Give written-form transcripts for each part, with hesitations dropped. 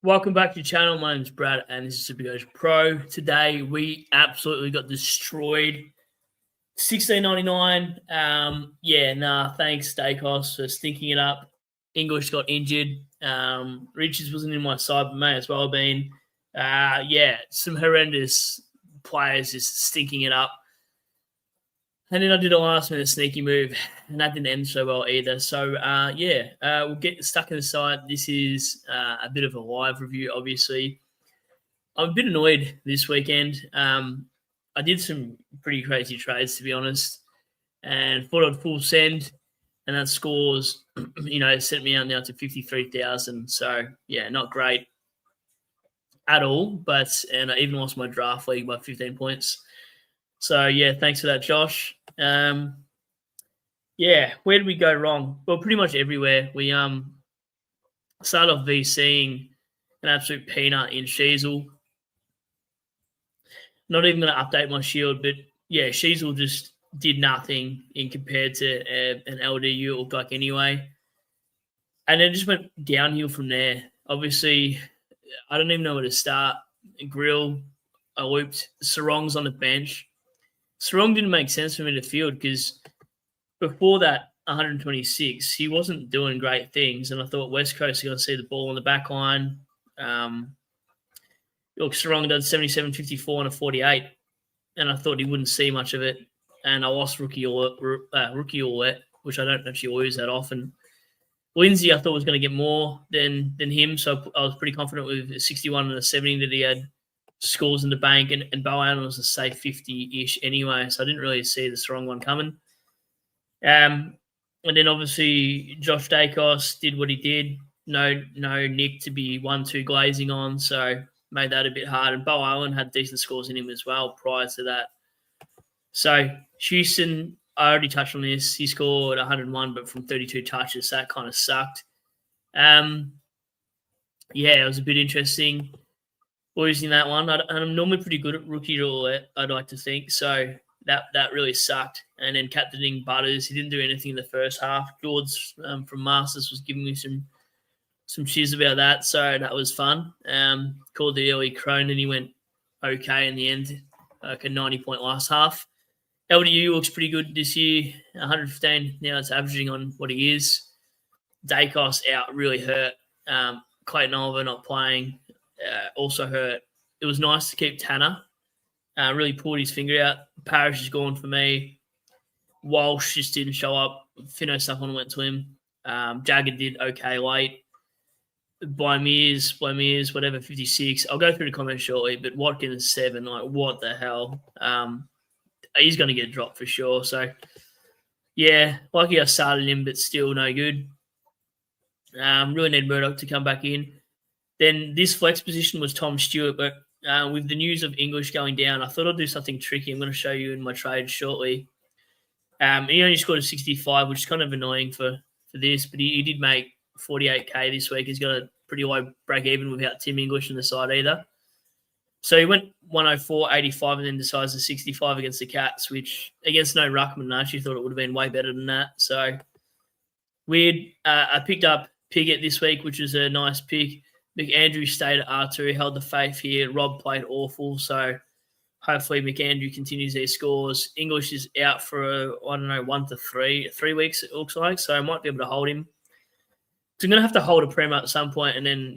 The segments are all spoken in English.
Welcome back to the channel. My name is Brad and this is Supercoach Pro. Today we absolutely got destroyed. 16.99. Thanks Steakhouse for stinking it up. English got injured. Richards wasn't in my side, but may as well have been. Some horrendous players just stinking it up. And then I did a last-minute sneaky move, and that didn't end so well either. So, we'll get stuck in the side. This is a bit of a live review, obviously. I'm a bit annoyed this weekend. I did some pretty crazy trades, to be honest, and thought I'd full send, and that scores, sent me out now to 53,000. So, yeah, not great at all, and I even lost my draft league by 15 points. So, yeah, thanks for that, Josh. Where did we go wrong? Well, pretty much everywhere. We started off VCing an absolute peanut in Sheasel. Not even going to update my shield, but, yeah, Sheasel just did nothing in compared to an LDU it looked like anyway. And then just went downhill from there. Obviously, I don't even know where to start. Grill, I looped. Sarong's on the bench. Sarong didn't make sense for me to field because before that 126, he wasn't doing great things. And I thought West Coast are going to see the ball on the back line. Sarong did 77.54 and a 48. And I thought he wouldn't see much of it. And I lost rookie Orlet, which I don't actually lose that often. Lindsay, I thought was going to get more than him. So I was pretty confident with a 61 and a 70 that he had scores in the bank, and Bo Allen was a safe 50-ish anyway, so I didn't really see the strong one coming. And then obviously Josh Dacos did what he did. No Nick to be 1-2 glazing on, so made that a bit hard. And Bo Allen had decent scores in him as well prior to that. So Houston, I already touched on this. He scored 101, but from 32 touches, so that kind of sucked. It was a bit interesting losing that one. And I'm normally pretty good at rookie roulette, I'd like to think. So that really sucked. And then captaining Butters, he didn't do anything in the first half. George from Masters was giving me some cheers about that, so that was fun. Called the early crone, and he went okay in the end, like a 90-point last half. LDU looks pretty good this year, 115. Now it's averaging on what he is. Dacos out really hurt. Clayton Oliver not playing. Also hurt. It was nice to keep Tanner. Really pulled his finger out. Parrish is gone for me. Walsh just didn't show up. Finno Supplement went to him. Jagger did okay late. By Mears, whatever, 56. I'll go through the comments shortly, but Watkins 7. Like, what the hell? He's going to get dropped for sure. So, yeah, lucky I started him, but still no good. Really need Murdoch to come back in. Then this flex position was Tom Stewart, but with the news of English going down, I thought I'd do something tricky. I'm going to show you in my trade shortly. He only scored a 65, which is kind of annoying for this, but he did make 48K this week. He's got a pretty low break even without Tim English on the side either. So he went 104, 85, and then decides a 65 against the Cats, which against no ruckman, I actually thought it would have been way better than that. So weird. I picked up Piggott this week, which was a nice pick. McAndrew stayed at R2, held the faith here. Rob played awful, so hopefully McAndrew continues these scores. English is out for, 1 to 3 weeks, it looks like, so I might be able to hold him. So I'm going to have to hold a prem at some point, and then,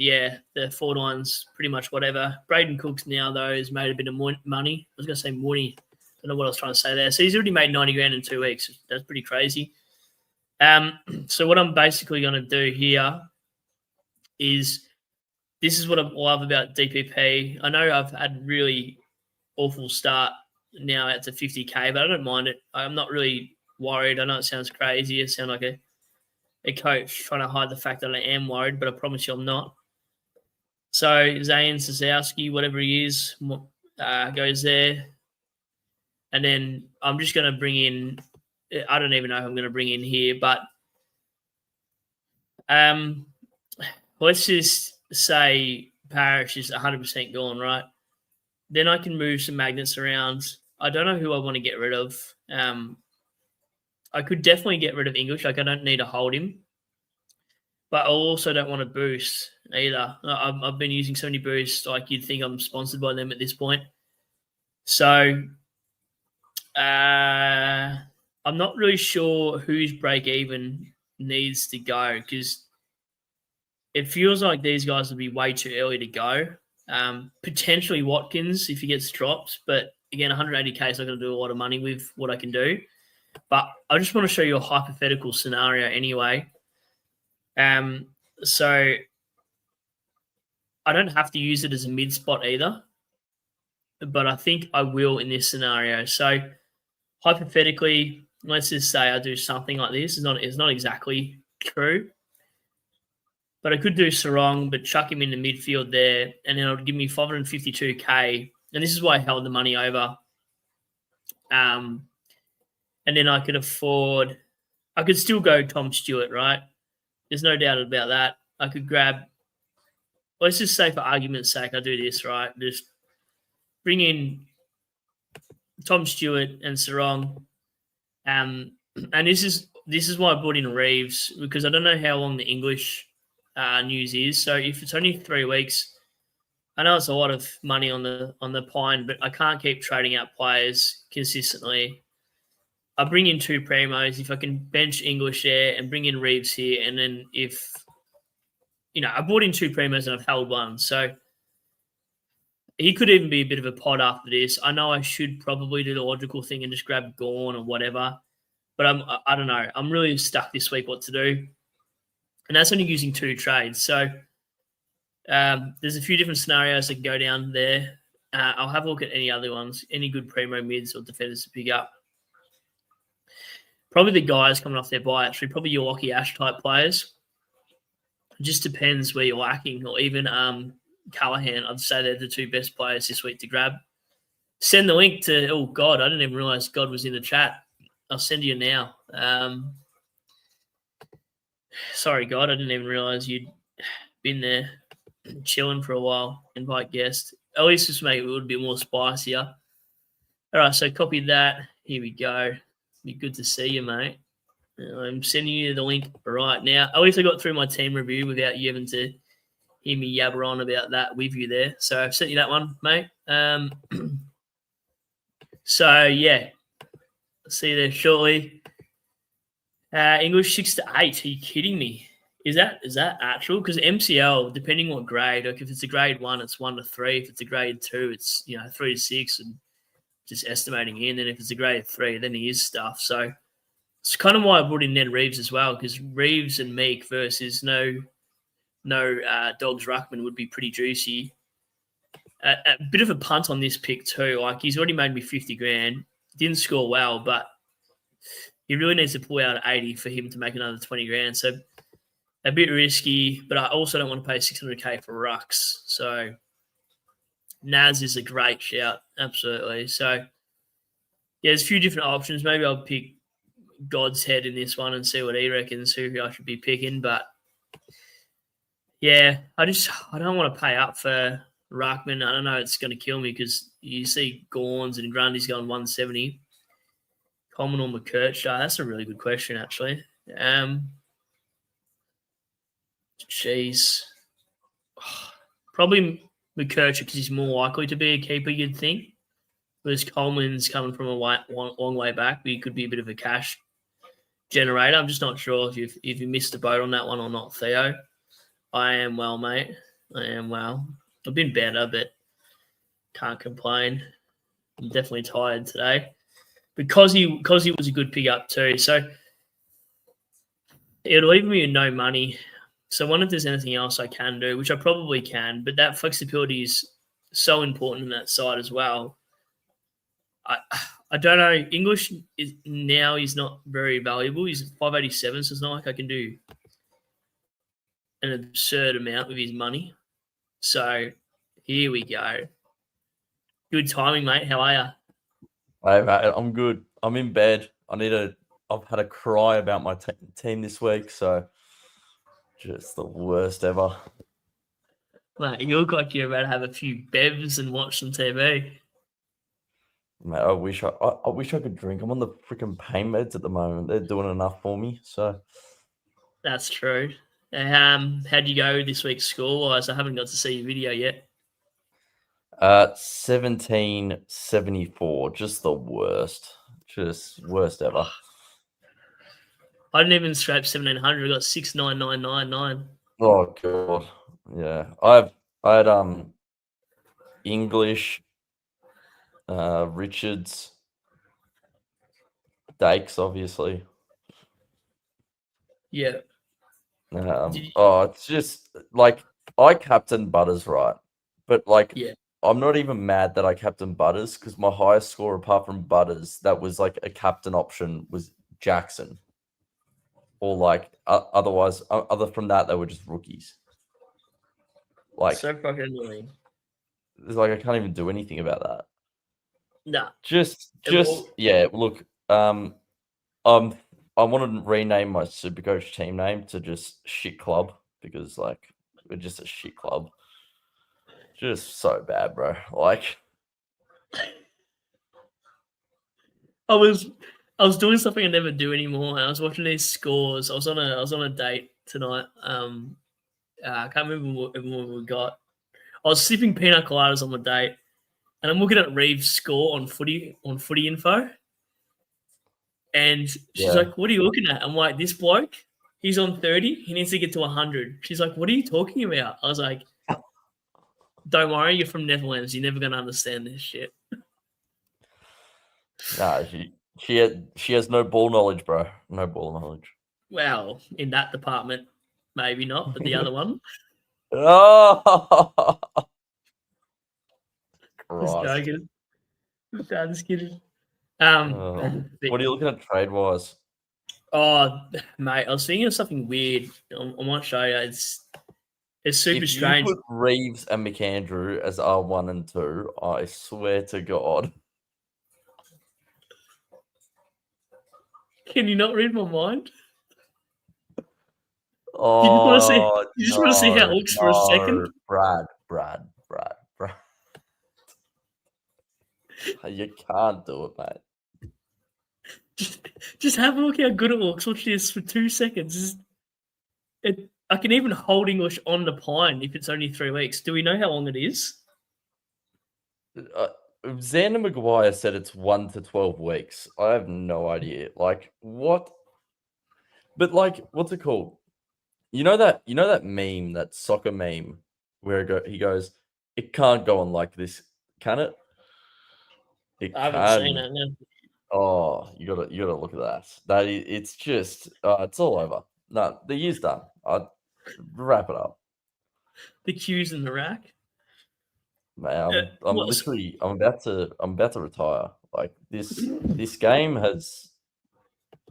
the forward line's pretty much whatever. Braden Cooks now, though, has made a bit of money. I was going to say money. I don't know what I was trying to say there. So he's already made 90 grand in 2 weeks. That's pretty crazy. So what I'm basically going to do here is this is what I love about DPP. I know I've had really awful start now out to 50K, but I don't mind it. I'm not really worried. I know it sounds crazy. It sounds like a coach trying to hide the fact that I am worried, but I promise you I'm not. So Zayn Sasowski, whatever he is, goes there. And then I'm just going to bring in, I don't even know who I'm going to bring in here, but let's just say Parrish is 100% gone, right? Then I can move some magnets around. I don't know who I want to get rid of. I could definitely get rid of English. Like, I don't need to hold him. but I also don't want to boost either. I've been using so many boosts, like you'd think I'm sponsored by them at this point. So I'm not really sure whose break even needs to go because it feels like these guys will be way too early to go. Potentially Watkins if he gets dropped, but again, 180k is not going to do a lot of money with what I can do. But I just want to show you a hypothetical scenario anyway. So I don't have to use it as a mid spot either, but I think I will in this scenario. So hypothetically, let's just say I do something like this. It's not exactly true, but I could do Sarong, but chuck him in the midfield there, and then it'll give me 552k. And this is why I held the money over. And then I could afford, I could still go Tom Stewart, right? There's no doubt about that. I could grab, let's just say for argument's sake, I do this, right? Just bring in Tom Stewart and Sarong. And this is why I brought in Reeves, because I don't know how long the English news is. So if it's only 3 weeks, I know it's a lot of money on the pine, but I can't keep trading out players consistently. I bring in 2 primos. If I can bench English there and bring in Reeves here, and then if I brought in 2 primos and I've held one, so he could even be a bit of a pod after this. I know I should probably do the logical thing and just grab Gorn or whatever, but I don't know. I'm really stuck this week what to do, and that's only using 2 trades. So there's a few different scenarios that can go down there. I'll have a look at any other ones, any good primo mids or defenders to pick up. Probably the guys coming off their bye, actually, probably your Lockie Ash type players. It just depends where you're lacking, or even Callahan. I'd say they're the 2 best players this week to grab. Send the link to, oh, God, I didn't even realize God was in the chat. I'll send you now. Sorry, God, I didn't even realize you'd been there chilling for a while. Invite guest. At least just make it a little bit more spicier. All right, so copy that. Here we go. Be good to see you, mate. I'm sending you the link right now. At least I got through my team review without you having to hear me yabber on about that with you there. So I've sent you that one, mate. So, yeah. See you there shortly. English 6 to 8. Are you kidding me? Is that actual? Because MCL, depending what grade, like if it's a grade 1, it's 1 to 3. If it's a grade 2, it's 3 to 6, and just estimating in. Then if it's a grade 3, then he is stuff. So it's kind of why I brought in Ned Reeves as well, because Reeves and Meek versus no Dogs Ruckman would be pretty juicy. A bit of a punt on this pick too. Like he's already made me 50 grand. Didn't score well, but he really needs to pull out 80 for him to make another 20 grand. So a bit risky, but I also don't want to pay 600k for Rucks. So Naz is a great shout, absolutely. So yeah, there's a few different options. Maybe I'll pick God's Head in this one and see what he reckons who I should be picking. But yeah, I don't want to pay up for Ruckman. I don't know, it's going to kill me because you see Gorns and Grundy's going 170. Coleman or McKirch? That's a really good question, actually. Jeez. Probably McKirch because he's more likely to be a keeper, you'd think. Whereas Coleman's coming from a long way back, but he could be a bit of a cash generator. I'm just not sure if you missed the boat on that one or not, Theo. I am well, mate. I am well. I've been better, but can't complain. I'm definitely tired today because he was a good pick up too. So it'll leave me with no money. So I wonder if there's anything else I can do, which I probably can, but that flexibility is so important in that side as well. I don't know. English is not very valuable. He's 587, so it's not like I can do an absurd amount with his money. So here we go. Good timing, mate. How are you? Hey, mate, I'm good. I'm in bed. I've had a cry about my team this week, so just the worst ever. Mate, you look like you're about to have a few bevs and watch some TV. Mate, I wish I could drink. I'm on the freaking pain meds at the moment. They're doing enough for me, so That's true. How'd you go this week score-wise? I haven't got to see your video yet. 1774, just the worst. Just worst ever. I didn't even scrape 1700. I got 69999. Oh god. Yeah. I had English, Richards, Dakes, obviously. Yeah. It's just like I captain Butters, right? But like, Yeah. I'm not even mad that I captain Butters because my highest score apart from Butters that was like a captain option was Jackson. Or like otherwise, other from that, they were just rookies. Like, so fucking annoying. it's like I can't even do anything about that. Nah. Yeah. Look, I want to rename my Supercoach team name to just Shit Club because like we're just a shit club. Just so bad, bro. Like, I was doing something I never do anymore. I was watching these scores. I was on a date tonight. I can't remember what we got. I was sipping pina coladas on the date, and I'm looking at Reeves' score on footy info. And she's like, "What are you looking at?" I'm like, "This bloke, he's on 30. He needs to get to 100." She's like, "What are you talking about?" I was like, "Don't worry, you're from Netherlands. You're never gonna understand this shit." Nah, she has no ball knowledge, bro. No ball knowledge. Well, in that department, maybe not, but the other one. Oh, Just Christ. joking. Just kidding. What are you looking at trade wise? Oh, mate, I was thinking of something weird. I might show you. It's super strange. You put Reeves and McAndrew as R1 and 2, I swear to God. Can you not read my mind? Oh, you just want to see how it looks for a second? Brad. You can't do it, mate. Just have a look how good it looks. Watch this for 2 seconds. I can even hold English on the pine if it's only 3 weeks. Do we know how long it is? Xander Maguire said it's 1 to 12 weeks. I have no idea. Like, what? But like, what's it called? You know that meme, that soccer meme, where he goes, "It can't go on like this, can it?" I haven't seen it. No. Oh, you gotta look at that. It's just it's all over. No, the year's done. I'd wrap it up. The cues in the rack. Man, I'm about to retire. Like this game has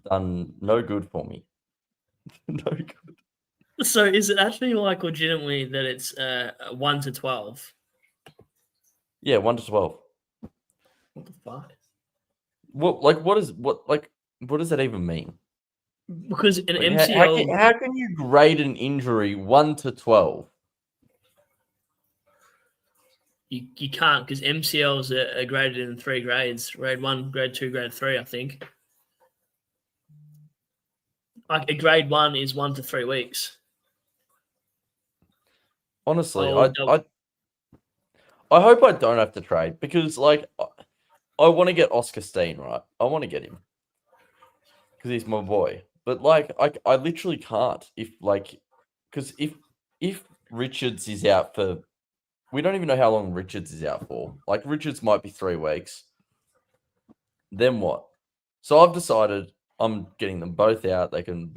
done no good for me. No good. So is it actually like legitimately that it's 1 to 12? Yeah, 1 to 12. What the fuck? What does that even mean? Because an Like, MCL, how can you grade an injury 1 to 12? you can't, because MCLs are graded in 3 grades: grade 1, grade 2, grade 3. I think. Like a grade 1 is 1 to 3 weeks. Honestly, I hope I don't have to trade because, like, I want to get Oscar Steen, right? I want to get him because he's my boy. But like, I literally can't because if Richards is out for, we don't even know how long Richards is out for. Like, Richards might be 3 weeks. Then what? So I've decided I'm getting them both out. They can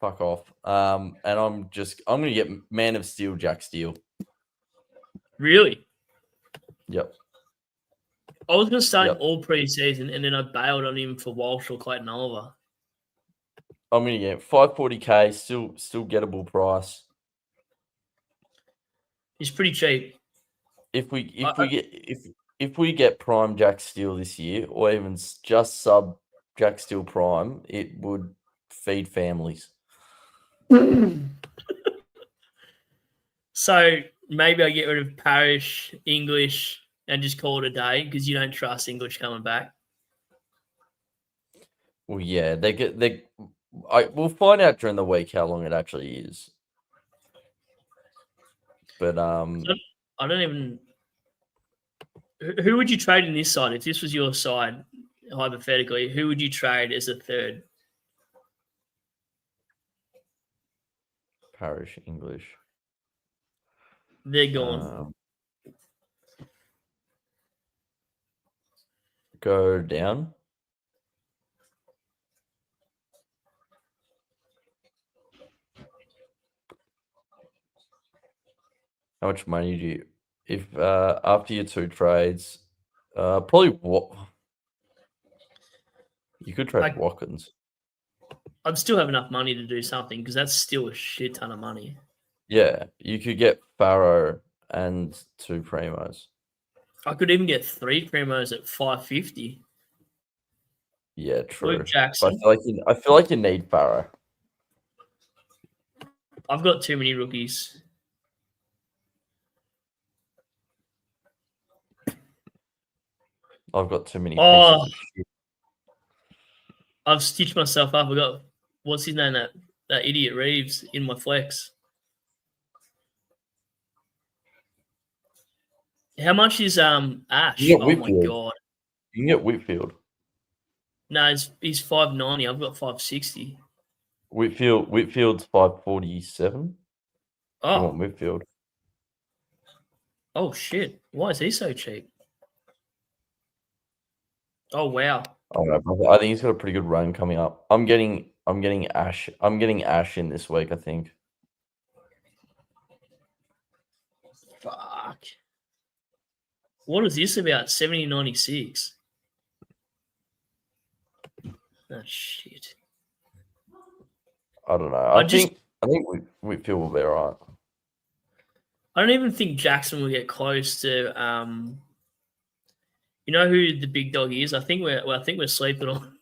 fuck off. And I'm gonna get Man of Steel, Jack Steele. Really? Yep. I was going to start him all pre-season, and then I bailed on him for Walsh or Clayton Oliver. I'm going to get 540k, still gettable price. He's pretty cheap. If we get prime Jack Steele this year, or even just sub Jack Steele prime, it would feed families. So maybe I get rid of Parish, English, and just call it a day because you don't trust English coming back. Well, yeah, We'll find out during the week how long it actually is. But I don't even. Who would you trade in this side if this was your side? Hypothetically, who would you trade as a third? Parish English. They're gone. Go down. How much money do you, if after your 2 trades, probably what you could trade Watkins. I'd still have enough money to do something because that's still a shit ton of money. Yeah, you could get Farrow and 2 Primos. I could even get 3 Primos at 550. Yeah, true. Luke Jackson. But I feel like you need Farrow. I've got too many rookies. I've got too many Oh, pieces of shit. I've stitched myself up. I got what's his name? That idiot Reeves in my flex. How much is Ash? You get Oh my Whitfield. god. You can get Whitfield. No, he's 590. I've got 560. Whitfield's 547. Oh. You want Whitfield? Oh shit! Why is he so cheap? Oh wow! I don't know. I think he's got a pretty good run coming up. I'm getting Ash. I'm getting Ash in this week, I think. Fuck. What is this about? 70.96. Oh shit. I don't know. I think Whitfield will be alright. I don't even think Jackson will get close to you know who the big dog is? I think we're sleeping on.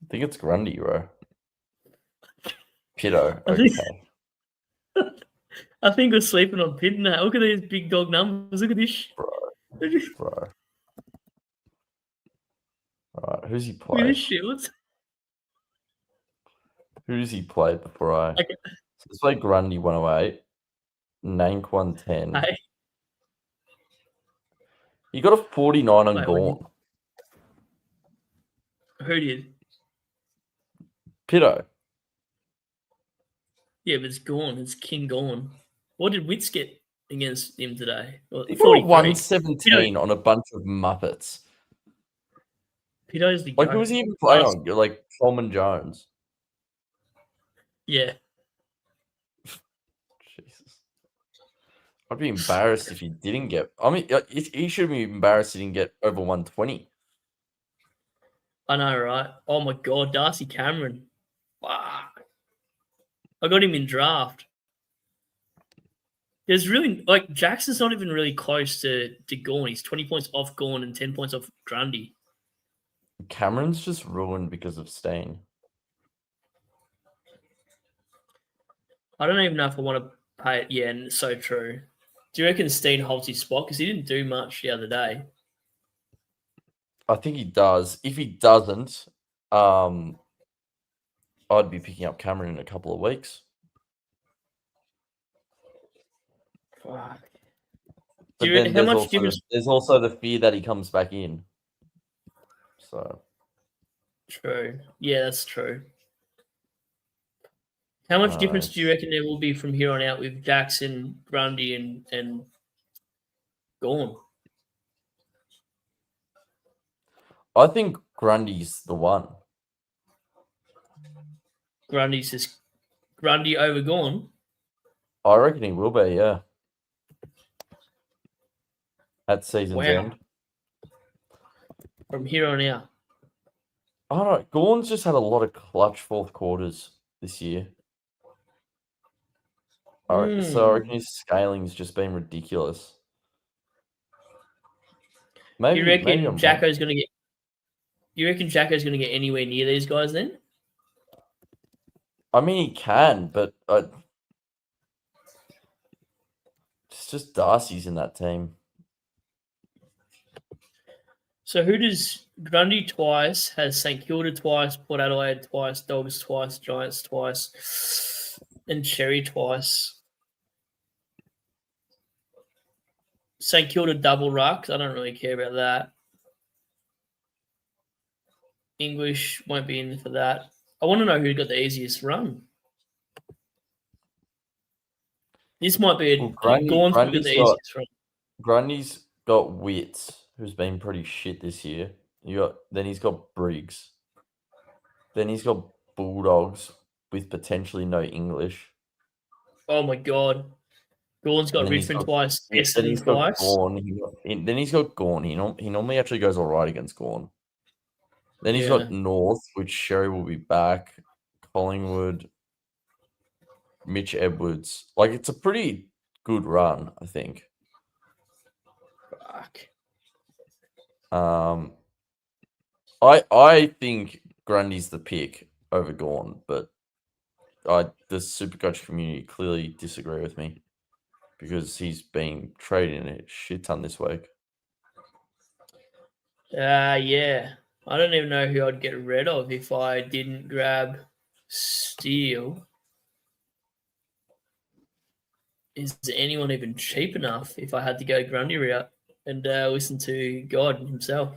I think it's Grundy, bro. Pito. Okay. I think we're sleeping on Pitt now. Look at these big dog numbers. Look at this. Bro. Alright, who's he Look at played? this shit. Who's he played before I? Okay. So let's play Grundy 108. Nank 110. Hey. He got a 49 on Gaunt. Who did? Pito. Yeah, but it's gone. It's King gone. What did Witts get against him today? He got 117 on a bunch of Muppets. Pito's the who was he even playing on? Like Coleman Jones. Yeah. Jesus. I'd be embarrassed if he didn't get. I mean, he should be embarrassed he didn't get over 120. I know, right? Oh my god, Darcy Cameron. Fuck. I got him in draft. There's really Jackson's not even really close to Gawn. He's 20 points off Gawn and 10 points off Grundy. Cameron's just ruined because of Stain. I don't even know if I want to pay it. Yeah, and it's so true. Do you reckon Steen holds his spot? Because he didn't do much the other day. I think he does. If he doesn't, I'd be picking up Cameron in a couple of weeks. Fuck. But then there's also the fear that he comes back in. So true. Yeah, that's true. How much difference do you reckon there will be from here on out with Jackson, Grundy, and Gawn? I think Grundy's the one. Grundy over Gawn? I reckon he will be, yeah. At season's end. From here on out. I don't know. Gawn's just had a lot of clutch fourth quarters this year. So I reckon his scaling's just been ridiculous. Maybe you reckon Jacko's going to get? You reckon Jacko's going to get anywhere near these guys then? I mean, he can, but it's just Darcy's in that team. So who does Grundy twice, has St Kilda twice, Port Adelaide twice, Dogs twice, Giants twice, and Cherry twice. St Kilda double ruck. I don't really care about that. English won't be in for that. I want to know who got the easiest run. This might be Well, Gorn's probably got the easiest run. Grundy's got Wits, who's been pretty shit this year. Then he's got Briggs. Then he's got Bulldogs with potentially no English. Oh my god. Gorn's got And then Richmond twice, then Essendon he's got twice. Gawn. Then he's got Gawn. He normally actually goes all right against Gawn. Then he's got North, which Sherry will be back. Collingwood, Mitch Edwards. Like, it's a pretty good run, I think. Fuck. I think Grundy's the pick over Gawn, but the Supercoach community clearly disagree with me because he's been trading a shit ton this week. Yeah. I don't even know who I'd get rid of if I didn't grab Steele. Is anyone even cheap enough if I had to go Grundy route and listen to God himself?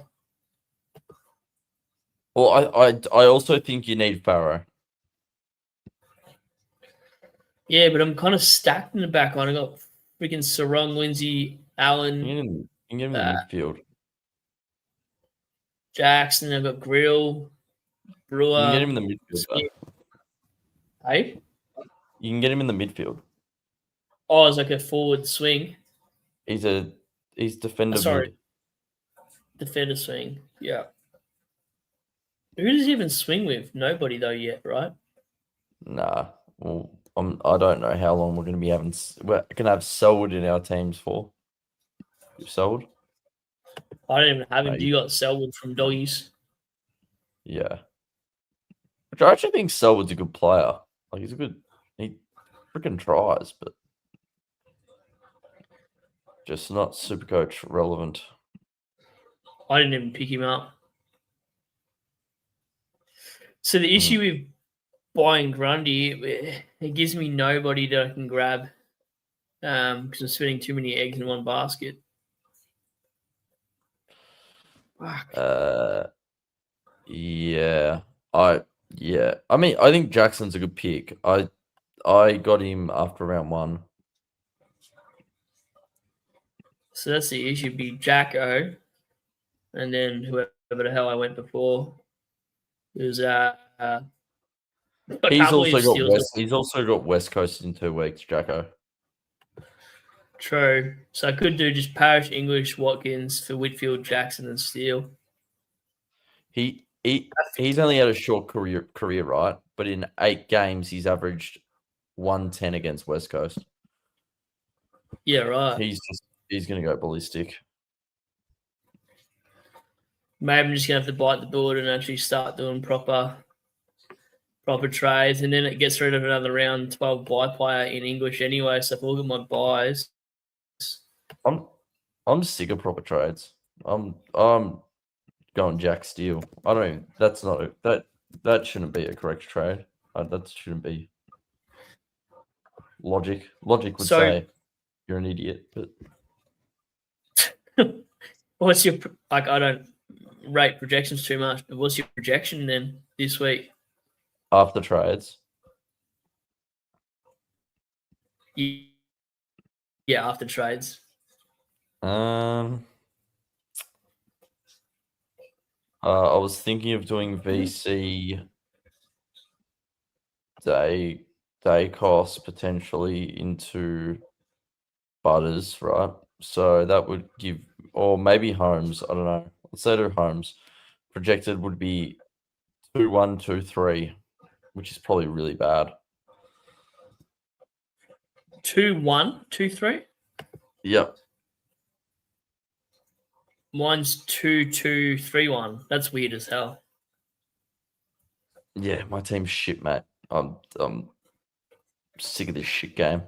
Well, I also think you need Farrow. Yeah, but I'm kind of stacked in the back line. I got freaking Sarong, Lindsay, Allen. You can get him in the midfield. Jackson, I've got Grill, Brewer. You can get him in the midfield. Hey? You can get him in the midfield. Oh, it's like a forward swing. He's defender. Sorry. Defender swing. Yeah. Who does he even swing with? Nobody though yet, right? Nah. Well, I don't know how long we're going to be having. We're going to have Selwood in our teams for. You Selwood? I don't even have him. You got Selwood from Doggies. Yeah. Which I actually think Selwood's a good player. Like, he's a good. He freaking tries, but just not Supercoach relevant. I didn't even pick him up. So the issue with buying Grundy, it gives me nobody that I can grab because I'm spending too many eggs in one basket. Fuck. Yeah. I mean, I think Jackson's a good pick. I got him after round 1. So that's the issue. Be Jacko, and then whoever the hell I went before. It was He's also got West Coast in 2 weeks, Jacko. True. So I could do just Parrish, English, Watkins for Whitfield, Jackson, and Steele. He's only had a short career, right? But in 8 games, he's averaged 110 against West Coast. Yeah, right. He's going to go ballistic. Maybe I'm just going to have to bite the bullet and actually start doing proper trades, and then it gets rid of another round 12 buy player in English anyway. So if I look at my buys, I'm sick of proper trades. I'm going Jack Steele. I don't even, that's not that shouldn't be a correct trade. That shouldn't be logic. Logic would say you're an idiot, but what's your I don't rate projections too much, but what's your projection then this week? After trades. Yeah, after trades. I was thinking of doing VC day cost potentially into Butters, right? So that would give, or maybe Holmes. I don't know. Let's say to Holmes. Projected would be 2-1, 2-3, which is probably really bad. 2-1, 2-3. Yep. Mine's 2-2, 3-1. That's weird as hell. Yeah, my team's shit, mate. I'm sick of this shit game.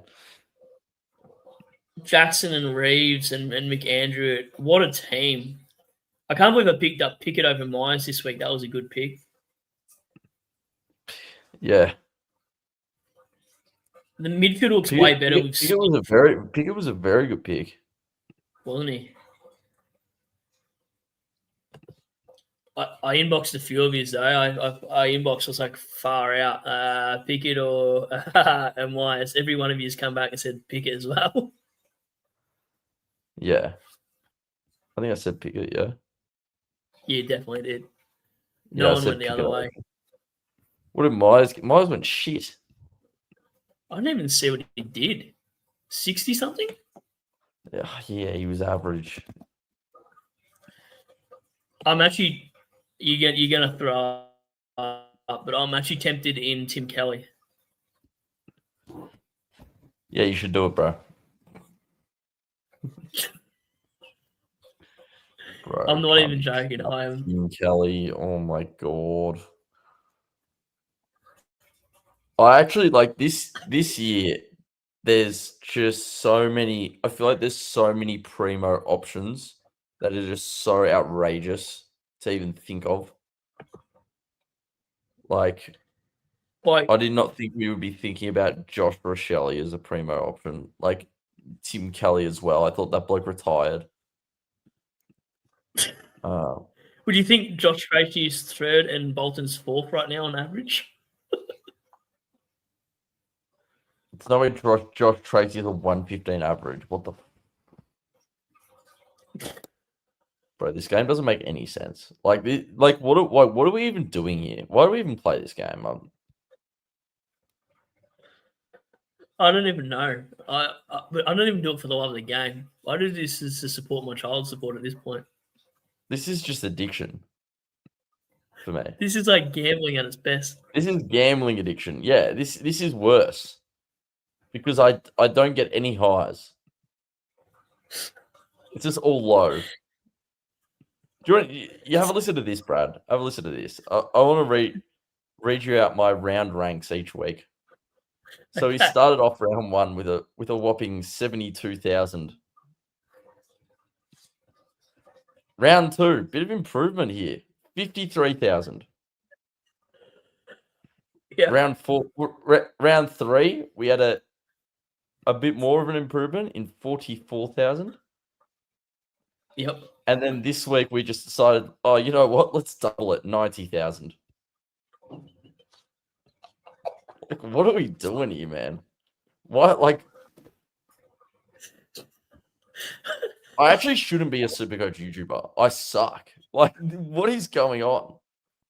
Jackson and Reeves and McAndrew, what a team. I can't believe I picked up Pickett over Myers this week. That was a good pick. Yeah. The midfield looks way better. Pickett was a very good pick. Wasn't he? I inboxed a few of his though. I inboxed was like far out. Pickett or and Myers. Every one of you has come back and said Pickett as well. Yeah. I think I said Pickett, yeah. You definitely did. Yeah, No I one said went the Pickett. other way. What did Myers get? Myers went shit. I didn't even see what he did. 60 something? Yeah, he was average. I'm actually you're gonna throw up, but I'm actually tempted in Tim Kelly. Yeah, you should do it, bro. Bro, I'm not even joking. I am. Tim Kelly. Oh my god. I actually like this year. There's just so many. I feel like there's so many primo options that are just so outrageous to even think of. Like, I did not think we would be thinking about Josh Rochelle as a primo option. Like Tim Kelly as well. I thought that bloke retired. Would you think Josh Tracy is third and Bolton's fourth right now on average? It's no way Josh Tracy is a 115 average. What the? Bro, this game doesn't make any sense. Like what are we even doing here? Why do we even play this game? I don't even know. I don't even do it for the love of the game. I do this is to support my child support at this point. This is just addiction for me. This is like gambling at its best. This is gambling addiction. Yeah, this is worse because I don't get any highs. It's just all low. Do you want you have a listen to this, Brad? Have a listen to this. I want to read you out my round ranks each week. So he started off round one with a whopping 72,000. Round two, bit of improvement here, 53,000. Yeah. Round three, we had a bit more of an improvement in 44,000. Yep. And then this week we just decided, oh, you know what? Let's double it, 90,000. Like, what are we doing here, man? What, like? I actually shouldn't be a Supercoach YouTuber. I suck. Like, what is going on?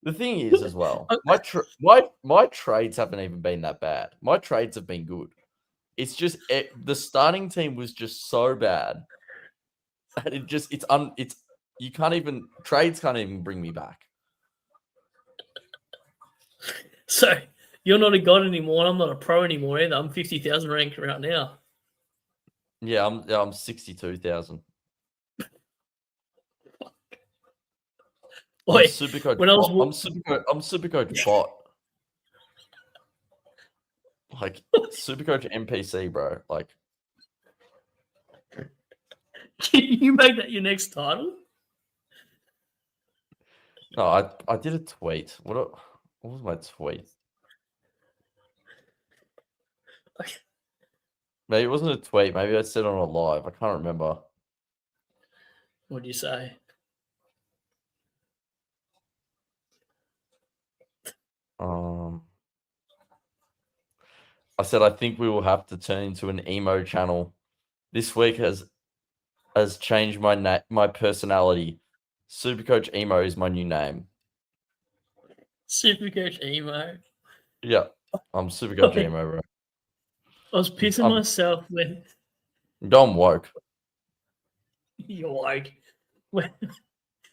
The thing is, as well, my trades haven't even been that bad. My trades have been good. It's just the starting team was just so bad. And you can't even trades can't even bring me back. So you're not a god anymore. I'm not a pro anymore either. I'm 50,000 ranked right now. Yeah, I'm 62,000. I'm Supercoach. I'm Supercoach bot. Like Supercoach NPC, bro. Like, can you make that your next title? No, I did a tweet. What was my tweet? Maybe it wasn't a tweet. Maybe I said on a live. I can't remember. What did you say? I said I think we will have to turn into an emo channel. This week has changed my personality. Supercoach Emo is my new name. Supercoach Emo. Yeah, I'm Supercoach Emo, bro. I was pissing myself when. I'm woke. You're woke.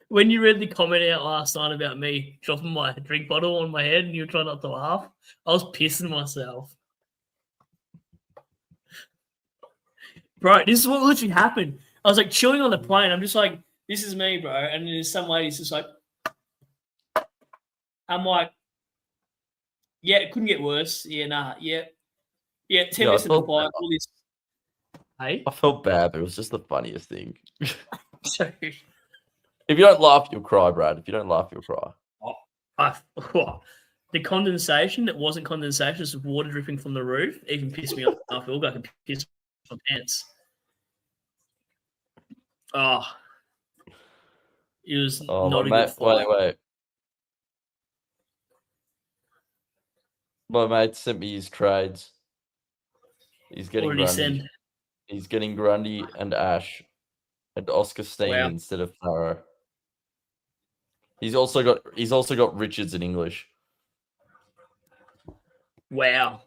When you read the comment out last night about me dropping my drink bottle on my head and you were trying not to laugh, I was pissing myself. Bro, this is what literally happened. I was like chilling on the plane. I'm just like, this is me, bro. And then some lady's just like, I'm like, yeah, it couldn't get worse. Yeah, nah, yeah. Yeah, 10 minutes in the flight. All this. Hey? I felt bad, but it was just the funniest thing. So, If you don't laugh, you'll cry, Brad. If you don't laugh, you'll cry. The condensation that wasn't condensation, just water dripping from the roof, even pissed me off. It looked like I could piss my pants. Oh, it was not a good fight. Wait. My mate sent me his trades. He's getting What did he Grundy. send? He's getting Grundy and Ash and Oscar Steen Wow. instead of Farrow. He's also got Richards in English. Wow.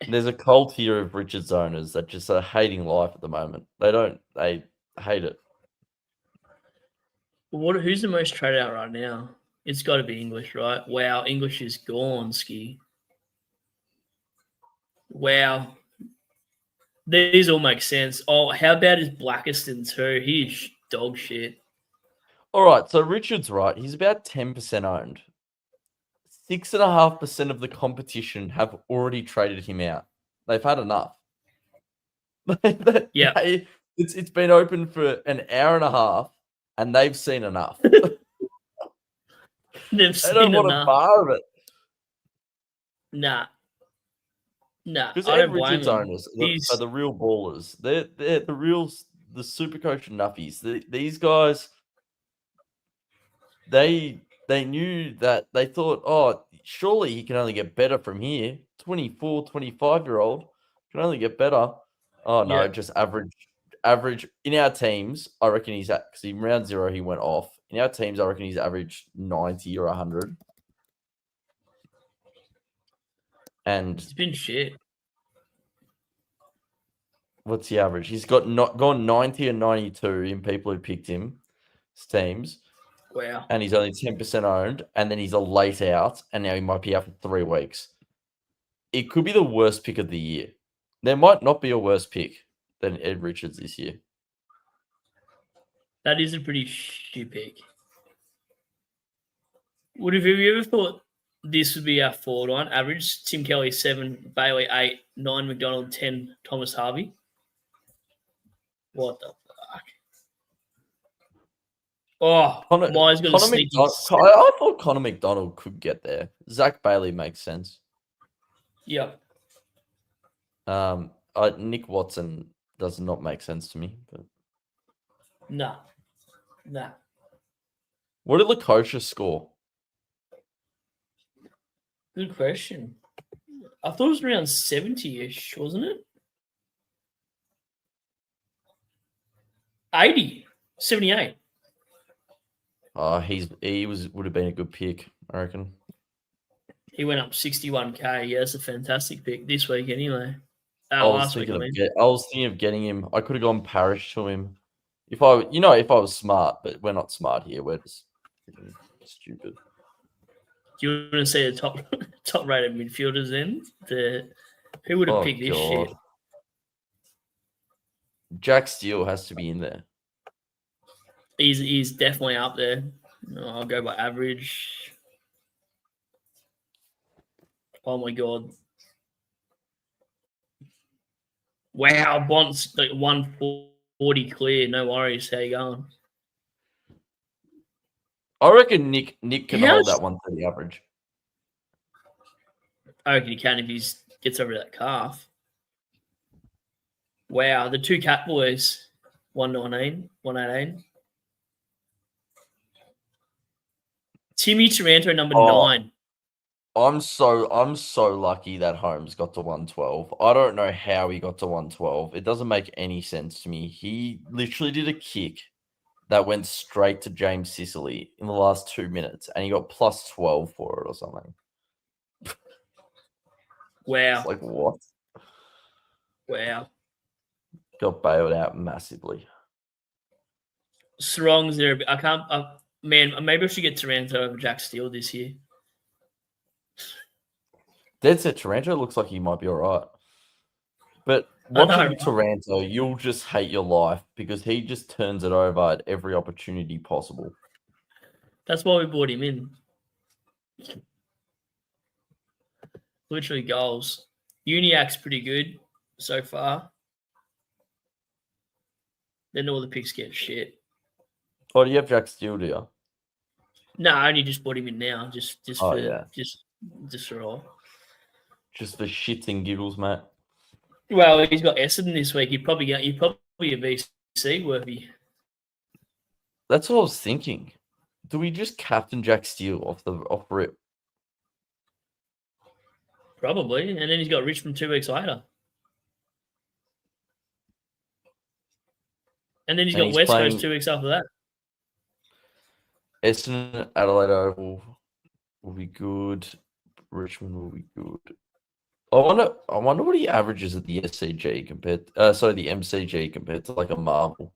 There's a cult here of Richards owners that just are hating life at the moment. They hate it. Who's the most traded out right now? It's got to be English, right? Wow, English is gone, Ski. Wow. These all make sense. Oh, how bad is Blackiston too? He's dog shit. All right, so Richards, right? He's about 10% owned. 6.5% of the competition have already traded him out. They've had enough. Yeah. It's been open for an hour and a half, and they've seen enough. They don't want a bar of it. Nah. Because I Ed don't blame Richards him. owners are the real ballers. They're the Supercoach and Nuffies. These guys, they knew that they thought, oh, surely he can only get better from here. 24, 25-year-old can only get better. Oh no, Yeah. just average in our teams. I reckon he's at, because in round 0 he went off. In our teams, I reckon he's averaged 90 or 100. And It's been shit. What's the average? He's gone 90 and 92 in people who picked him, teams. Wow. And he's only 10% owned, and then he's a late out, and now he might be out for 3 weeks. It could be the worst pick of the year. There might not be a worse pick than Ed Richards this year. That is a pretty shit pick. Have you ever thought this would be our forward line? Average, Tim Kelly 7, Bailey 8, 9, McDonald 10, Thomas Harvey. What the fuck? Oh, Myers got a sneaky. I thought Connor McDonald could get there. Zach Bailey makes sense. Yep. Nick Watson does not make sense to me. But... Nah. What did Lakosha score? Good question. I thought it was around 70-ish, wasn't it? 80. 78. Would have been a good pick, I reckon. He went up 61k. Yeah, that's a fantastic pick this week anyway. I was thinking of getting him. I could have gone Parrish to him. If I was smart, but we're not smart here. We're just stupid. Do you want to see the top rated midfielders then? Who would have picked this shit? Jack Steele has to be in there. He's definitely up there. I'll go by average. Oh my god! Wow, Bont's like 140 clear. No worries. How you going? I reckon Nick can hold that 130 average. I reckon he can if he gets over that calf. Wow, the two Cat Boys, 119, 118. Timmy Taranto, number 9. I'm so lucky that Holmes got to 112. I don't know how he got to 112. It doesn't make any sense to me. He literally did a kick that went straight to James Sicily in the last 2 minutes, and he got plus 12 for it or something. Wow. It's like, what? Wow. Got bailed out massively. Strong's there. I can't... man, maybe I should get Taranto over Jack Steele this year. Dead set Taranto looks like he might be all right. But watching Taranto, you'll just hate your life because he just turns it over at every opportunity possible. That's why we brought him in. Literally goals. Uniac's pretty good so far. Then all the picks get shit. Oh, do you have Jack Steele, do you? No, I only just brought him in now, just Oh, for yeah. just for all. Just for shits and giggles, mate. Well, he's got Essendon this week. He'd probably a VC worthy. That's what I was thinking. Do we just captain Jack Steele off rip? Probably, and then he's got Richmond 2 weeks later, and then he's got West Coast 2 weeks after that. Essendon, Adelaide Oval will be good. Richmond will be good. I wonder what he averages at the SCG compared. The MCG compared to like a Marvel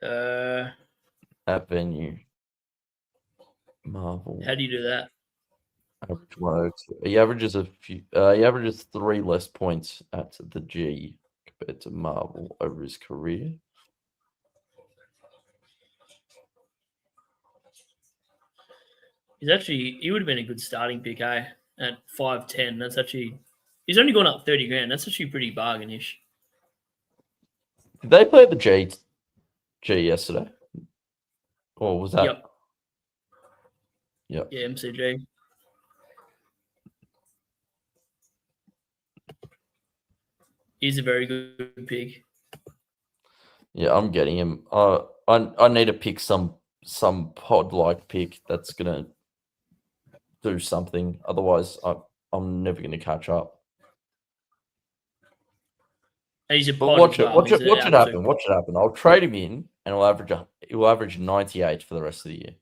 at venue. Marvel. How do you do that? Average 102. He averages He averages 3 less points at the G compared to Marvel over his career. He would have been a good starting pick, at 5'10". That's actually, he's only gone up 30 grand. That's actually pretty bargainish. Did they play at the G yesterday? Or was that? Yep. Yeah, MCG. He's a very good pick. Yeah, I'm getting him. I need to pick some pod like pick that's gonna do something. Otherwise, I'm never gonna catch up. And he's a But pod watch as it. well. Watch He's it. Watch it happen. Watch it happen. I'll trade him in, and he'll average 98 for the rest of the year.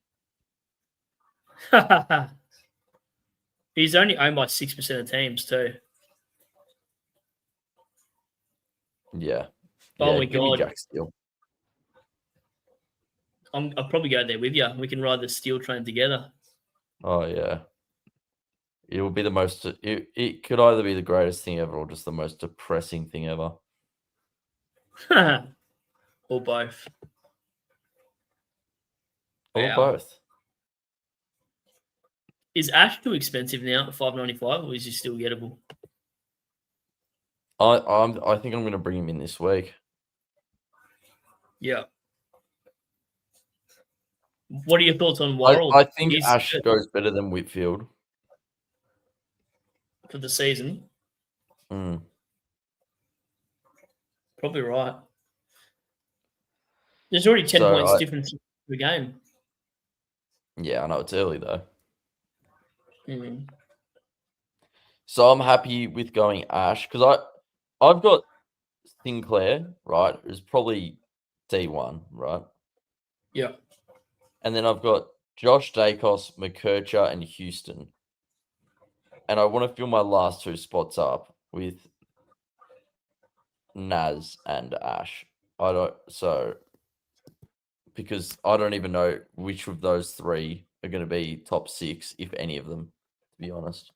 He's only owned by 6% of teams too. Yeah. Oh my give me god. Jack Steele. I'll probably go there with you. We can ride the Steel train together. Oh yeah. It will be the most. It could either be the greatest thing ever or just the most depressing thing ever. Or both. Or both. Is Ash too expensive now at $5.95, or is he still gettable? I think I'm going to bring him in this week. Yeah. What are your thoughts on Worrell? I think Ash goes better than Whitfield for the season. Probably right. There's already 10 points difference in the game. Yeah, I know it's early though. Mm. So I'm happy with going Ash because I've got Sinclair, right? Who's probably D1, right? Yeah. And then I've got Josh Dacos, McKercher, and Houston. And I want to fill my last 2 spots up with Naz and Ash. Because I don't even know which of those 3 are going to be top 6, if any of them, to be honest.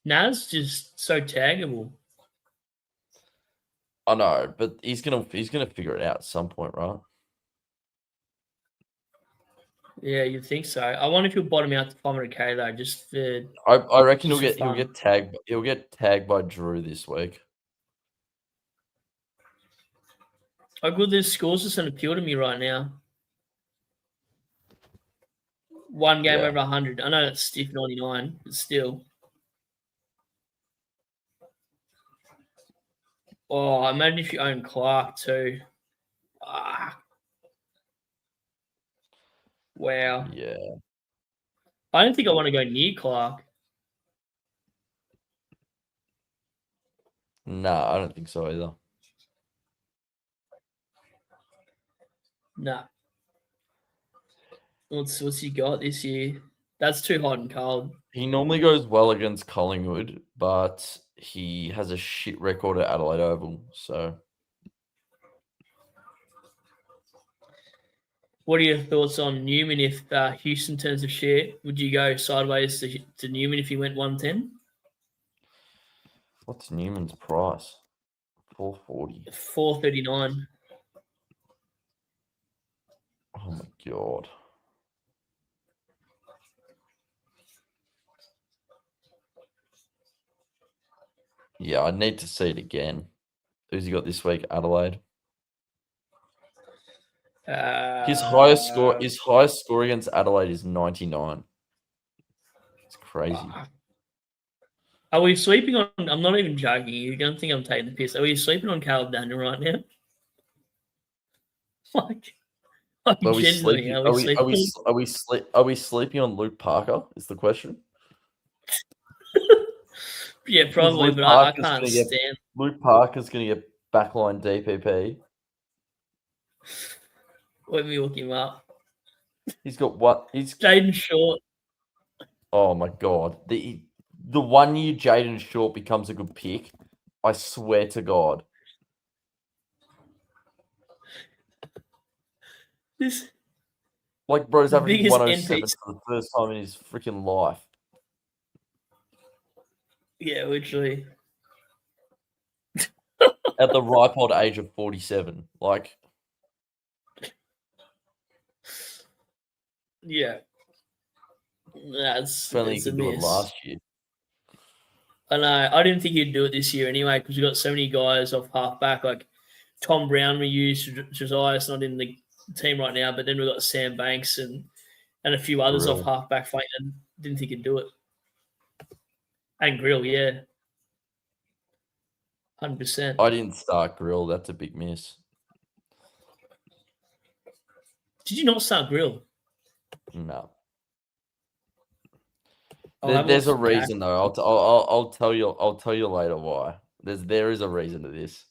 Naz just so taggable. I know, but he's gonna figure it out at some point, right? Yeah, you'd think so. I wonder if he'll bottom out to 500k though. Just for I reckon he'll get tagged. He'll get tagged by Drew this week. How good this scores doesn't appeal to me right now. 1 game over 100. I know that's stiff 99, but still. Oh, imagine if you own Clark too. Wow. Yeah. I don't think I want to go near Clark. No, I don't think so either. Nah. What's he got this year? That's too hot and cold. He normally goes well against Collingwood, but he has a shit record at Adelaide Oval, so. What are your thoughts on Newman if Houston turns a share? Would you go sideways to Newman if he went 110? What's Newman's price? 440. 439. Oh my god. Yeah, I need to see it again. Who's he got this week? Adelaide. His Uh, highest score against Adelaide is 99. It's crazy. Are we sleeping on? I'm not even joking. You're going to think I'm taking the piss. Are we sleeping on Caleb Daniel right now? Like, Are we genuinely, sleeping? are we sleeping? Are we sleeping on Luke Parker? Is the question? Yeah, Because probably, Luke but I Parker's can't gonna get stand. Luke Parker's going to get backline DPP. Let me look him up. He's got what? He's Jaden Short. oh my god. The 1 year Jaden Short becomes a good pick. I swear to God. This Like, bro's the averaging biggest 107 NPC. for the first time in his freaking life. Yeah, literally. At the ripe old age of 47. Like, Yeah. That's if only he it's a could do it miss. last year. I know. I didn't think he'd do it this year anyway because we got so many guys off halfback. Like Tom Brown, we used. Josiah's not in the team right now, but then we got Sam Banks and a few others off Grill. halfback. And didn't think he'd do it. And Grill, yeah, 100%. I didn't start Grill. That's a big miss. Did you not start Grill? No. watched There's a some games. reason though. I'll tell you. I'll tell you later why. There is a reason to this.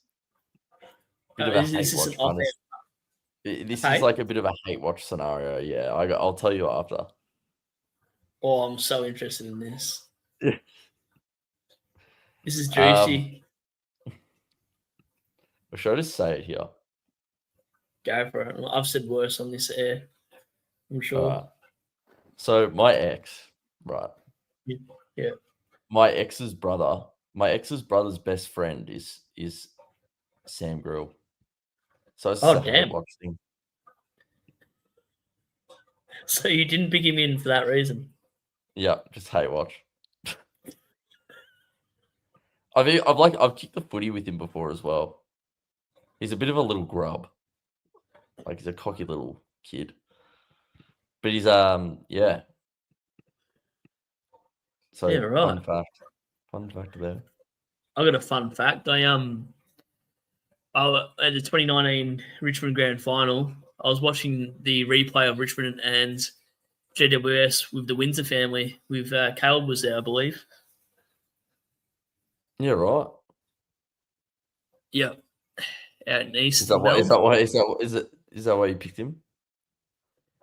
Bit of a Is hate this an watch kind of. offense? This Hey? is like a bit of a hate watch scenario. Yeah, I'll tell you after. Oh, I'm so interested in this. Yeah. This is juicy. Should I just say it here? Go for it. I've said worse on this air. I'm sure. So my ex, right? Yeah. My ex's brother's best friend is Sam Grill. So it's Oh, a hate damn. watch thing. So you didn't pick him in for that reason? Yeah, just hate watch. I've kicked the footy with him before as well. He's a bit of a little grub. Like he's a cocky little kid. But he's yeah. So Yeah, right. Fun fact about it. I got a fun fact. At the 2019 Richmond Grand Final, I was watching the replay of Richmond and GWS with the Windsor family. With Caleb was there, I believe. Yeah, right. Yeah, out in East. Is that why you picked him?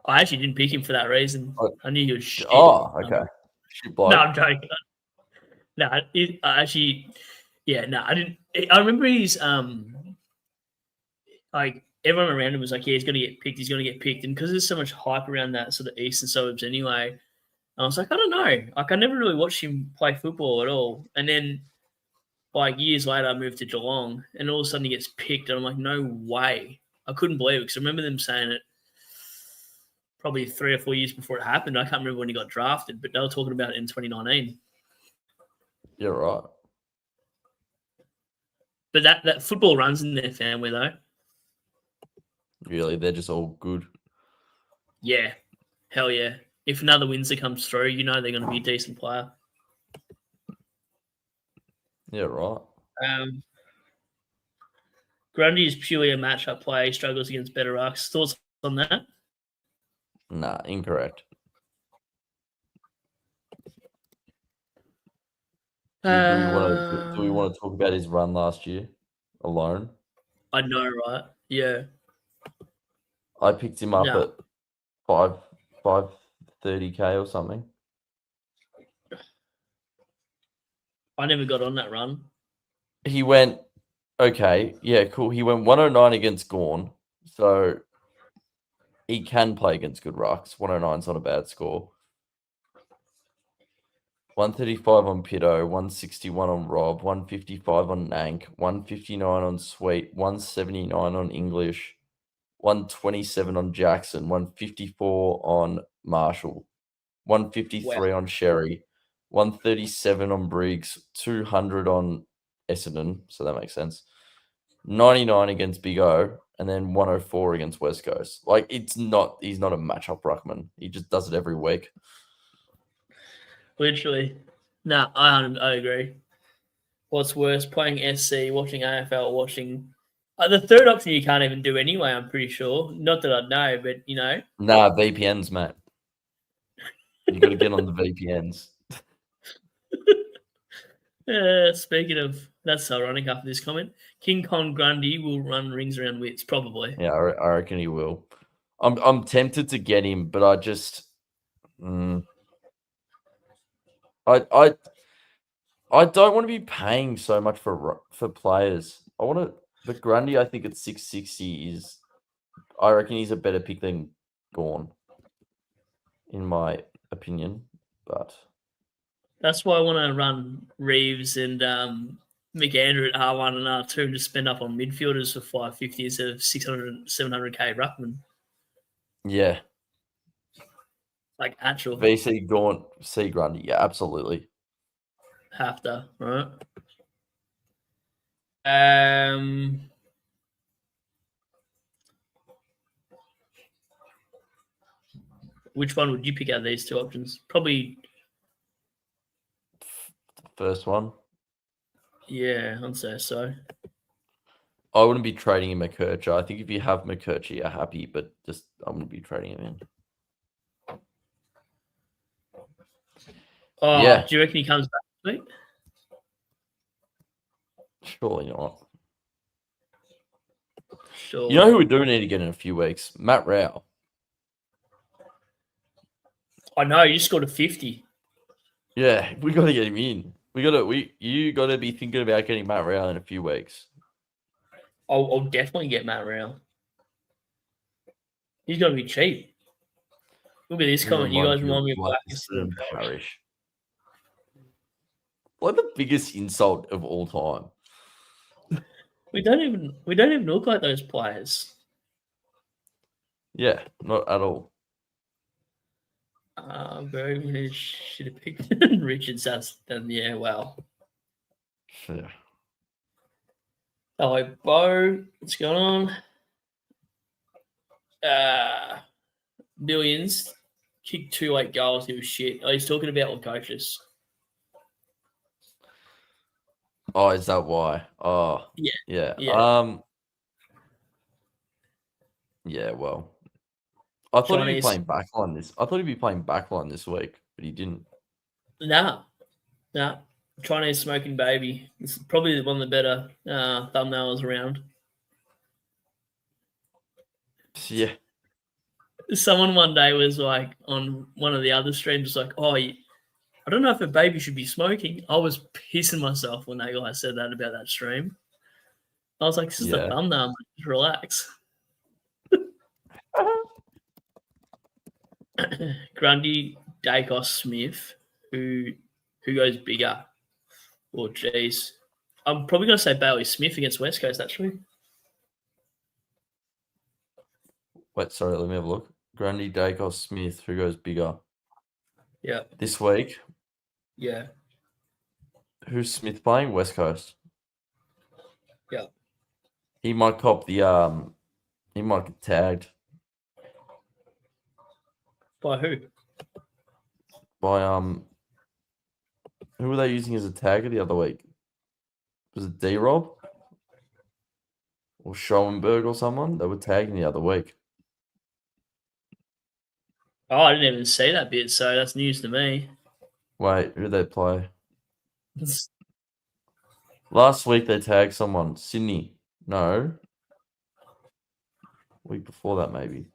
I actually didn't pick him for that reason. I knew he was shit. Oh, okay. No, I'm joking. No, I didn't. I remember he's like everyone around him was like, yeah, he's gonna get picked. He's gonna get picked, and because there's so much hype around that sort of eastern suburbs anyway, I was like, I don't know. Like I never really watched him play football at all, and then like years later, I moved to Geelong, and all of a sudden he gets picked, and I'm like, no way. I couldn't believe it because I remember them saying it probably 3 or 4 years before it happened. I can't remember when he got drafted, but they were talking about it in 2019. You're right. But that football runs in their family, though. Really, they're just all good. Yeah, hell yeah. If another Windsor comes through, you know they're going to be a decent player. Yeah, right. Grundy is purely a matchup play. He struggles against better rucks. Thoughts on that? Nah, incorrect. Do we want to talk about his run last year alone? I know, right? Yeah. I picked him up at 530K or something. I never got on that run. He went okay, yeah, cool. He went 109 against Gawn, so he can play against good rucks. 109 is not a bad score. 135 on Pitto, 161 on Rob, 155 on Nank, 159 on Sweet, 179 on English, 127 on Jackson, 154 on Marshall, 153 on Sherry, 137 on Briggs, 200 on Essendon, so that makes sense. 99 against Big O, and then 104 against West Coast. Like, he's not a matchup ruckman. He just does it every week. Literally. Nah, I agree. What's worse, playing SC, watching AFL, watching... the third option you can't even do anyway, I'm pretty sure. Not that I know, but, you know. Nah, VPNs, Matt. You got to get on the VPNs. Speaking of... That's ironic after this comment. King Kong Grundy will run rings around wits, probably. Yeah, I reckon he will. I'm tempted to get him, but I just... I don't want to be paying so much for players. I want to... But Grundy, I think at 660 is... I reckon he's a better pick than Gorn, in my opinion. But that's why I want to run Reeves and McAndrew at R1 and R2 and just spend up on midfielders for 550 instead of 600, 700k ruckman. Yeah. Like actual. VC Gorn, C Grundy. Yeah, absolutely. Have to, right? Which one would you pick out of these two options? Probably the first one. Yeah, I'd say so. I wouldn't be trading in McKercher. I think if you have McKercher, you're happy, but just I wouldn't be trading him in. Oh, yeah. Do you reckon he comes back this week? Surely not. Sure. You know who we do need to get in a few weeks? Matt Rao. I know, you just scored a 50. Yeah, we got to get him in. You got to be thinking about getting Matt Rao in a few weeks. I'll definitely get Matt Rao. He's got to be cheap. Look at this comment. You guys remind me of Blackiston Parish. Like the biggest insult of all time. We don't even look like those players. Yeah, not at all. Bro, should have picked Richard Saston. Yeah, well. Yeah. Hello, Bo. What's going on? Billions kicked 2 late goals. He was shit. Oh, he's talking about all coaches. Oh, is that why? Oh, yeah. Yeah, well. I thought he'd be playing backline this. I thought he'd be playing backline this week, but he didn't. Nah. Chinese smoking baby. It's probably one of the better thumbnails around. Yeah. Someone one day was like on one of the other streams, like, "Oh, I don't know if a baby should be smoking." I was pissing myself when that guy said that about that stream. I was like, "This is the thumbnail. Just relax." Grundy, Dacos, Smith, who goes bigger? Oh, geez. I'm probably going to say Bailey Smith against West Coast, actually. Wait, sorry, let me have a look. Grundy, Dacos, Smith, who goes bigger? Yeah. This week? Yeah. Who's Smith playing? West Coast. Yeah. He might cop the he might get tagged. By who? By who were they using as a tagger the other week? Was it D-Rob? Or Schoenberg or someone? They were tagging the other week. Oh, I didn't even see that bit, so that's news to me. Wait, who did they play? Last week they tagged someone. Sydney. No. Week before that, maybe.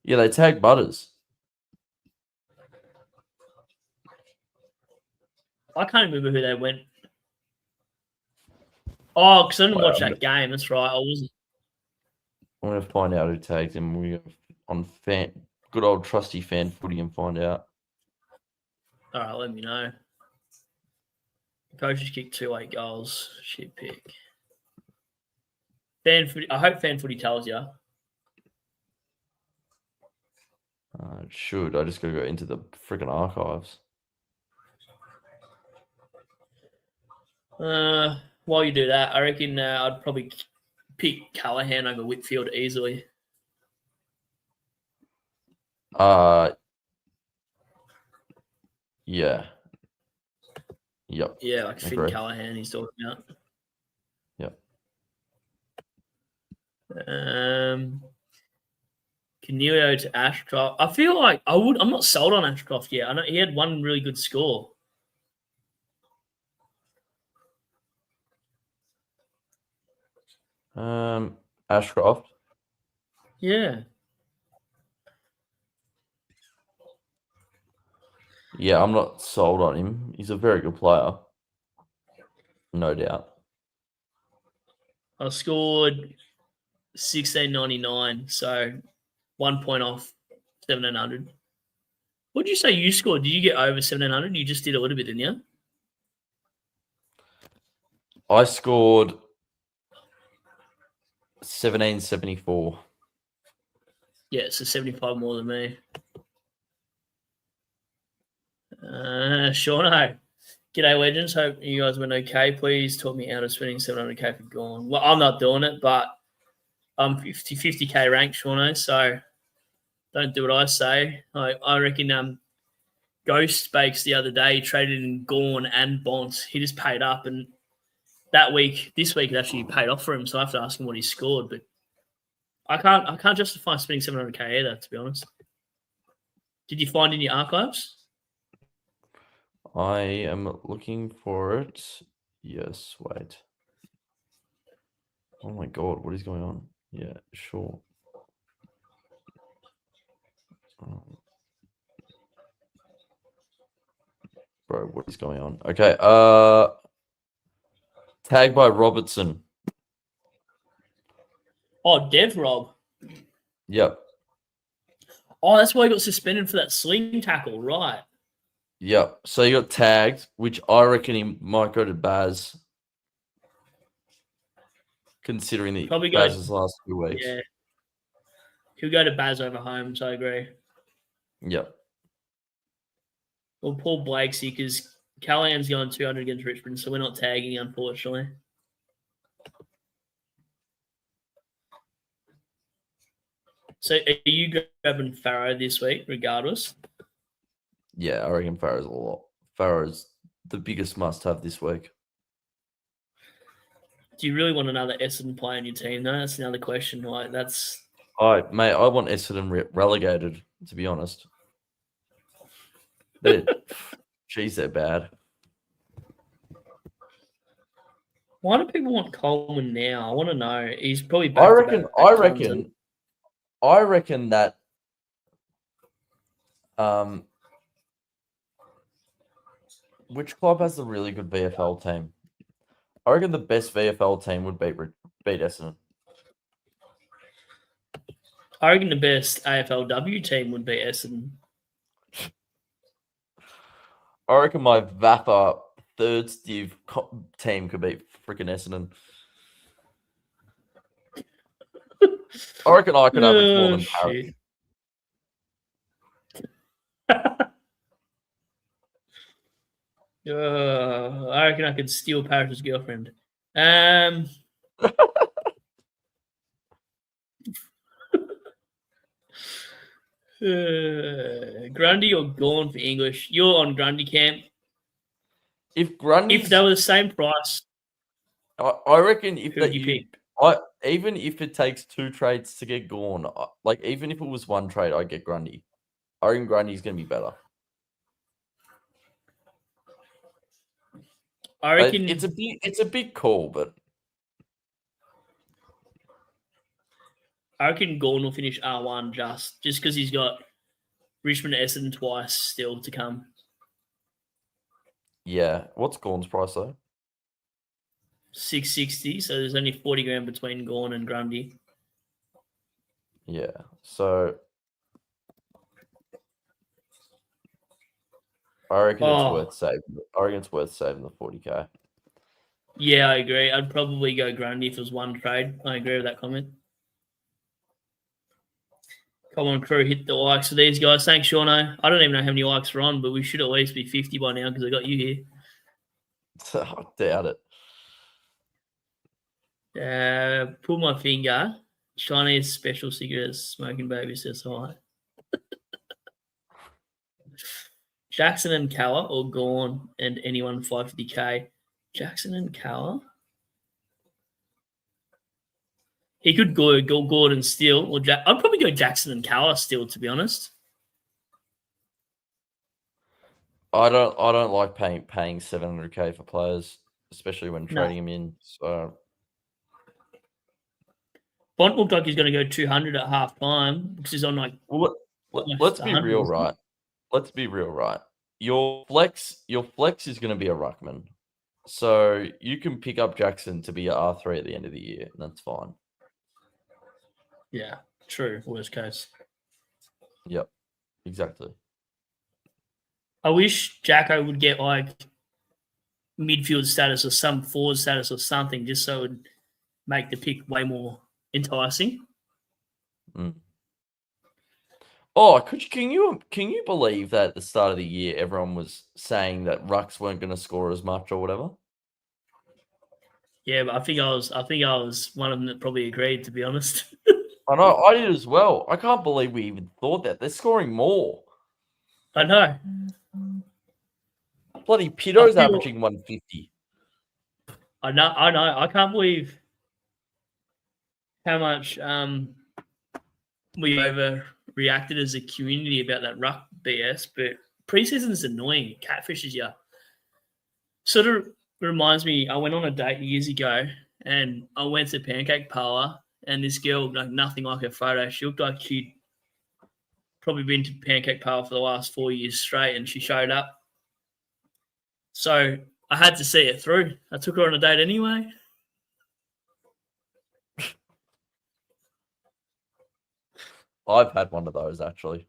Yeah, they tagged Butters. I can't remember who they went. Oh, because I didn't watch that game. That's right. I wasn't. I'm going to find out who tagged him. We're on good old trusty fan footy and find out. All right, let me know. Coaches kicked 2 late goals. Shit pick. Fan footy. I hope fan footy tells you. It should. I just got to go into the freaking archives. While you do that, I reckon I'd probably pick Callahan over Whitfield easily. Yeah. Yep. Yeah, like Finn Agree. Callahan he's talking about. Yep. Canelio to Ashcroft. I feel like I'm not sold on Ashcroft yet. I know he had one really good score. Ashcroft. Yeah. Yeah, I'm not sold on him. He's a very good player. No doubt. I scored 1699, so 1 point off 1700. What did you say you scored? Did you get over 1700? You just did a little bit, didn't you? I scored 1774. Yeah, so 75 more than me. Shauno. G'day, legends. Hope you guys went okay. Please talk me out of spending 700k for Gone. Well, I'm not doing it, but I'm 50k ranked, Shauno, so don't do what I say. I reckon Ghost Bakes the other day traded in Gorn and Bont. He just paid up, and this week it actually paid off for him. So I have to ask him what he scored, but I can't justify spending 700k either, to be honest. Did you find in your archives? I am looking for it. Yes, wait. Oh my god, what is going on? Yeah, sure. Bro, what is going on? Okay, tagged by Robertson. Oh, Dev Rob. Yep. Oh, that's why he got suspended for that sling tackle, right? Yep. So you got tagged, which I reckon he might go to Baz, considering the Probably Baz's last 2 weeks. Yeah. He'll go to Baz over Holmes, I agree. Yep. Well, Paul Blakesy, because Callahan's going 200 against Richmond, so we're not tagging, unfortunately. So are you grabbing Farrow this week, regardless? Yeah, I reckon Farrow's a lot. Farrow's the biggest must-have this week. Do you really want another Essendon player in your team? No, that's another question. Like that's. I want Essendon relegated. To be honest, they're bad. Why do people want Coleman now? I want to know. He's probably I reckon that which club has a really good VFL team? I reckon the best VFL team would beat Essendon. I reckon the best AFLW team would be Essendon. I reckon my Vapor third Steve team could beat freaking Essendon. I reckon I could average more than Parrot. I reckon I could steal Parrot's girlfriend. Grundy or Gorn for English? You're on Grundy camp. If they were the same price, I reckon if that you pick? Even if it takes 2 trades to get Gorn, like even if it was 1 trade, I'd get Grundy. I reckon Grundy's going to be better. I reckon it's a big call, but I reckon Gorn will finish R1 just because he's got Richmond and Essendon twice still to come. Yeah. What's Gorn's price though? 660. So there's only 40 grand between Gorn and Grundy. Yeah. So I reckon it's worth saving. I reckon it's worth saving the 40k. Yeah, I agree. I'd probably go Grundy if it was 1 trade. I agree with that comment. Come on, crew, hit the likes for these guys. Thanks, Shauno. I don't even know how many likes we're on, but we should at least be 50 by now because I got you here. I doubt it. Pull my finger. Chinese special cigarettes, smoking baby says hi. Jackson and Cower or Gorn and anyone 550k. Jackson and Cower. He could go Gordon still, or I'd probably go Jackson and Cower still, to be honest. I don't like paying 700k for players, especially when No. trading them in. So Bont looked like he's going to go 200 at half time because he's on like. let's be real, right? Let's be real, right? Your flex is going to be a ruckman, so you can pick up Jackson to be a R3 at the end of the year, and that's fine. Yeah, true. Worst case. Yep, exactly. I wish Jacko would get like midfield status or some forward status or something, just so it would make the pick way more enticing. Mm. Oh, can you believe that at the start of the year everyone was saying that rucks weren't going to score as much or whatever? Yeah, but I think I was one of them that probably agreed, to be honest. I know, I did as well. I can't believe we even thought that. They're scoring more. I know. Bloody Pito's averaging 150. I know. I can't believe how much we overreacted as a community about that ruck BS, but preseason is annoying. It catfishes you. Sort of reminds me, I went on a date years ago and I went to Pancake Parlor and this girl, like nothing like her photo, she looked like she'd probably been to Pancake Parlor for the last 4 years straight, and she showed up. So I had to see it through. I took her on a date anyway. I've had one of those actually.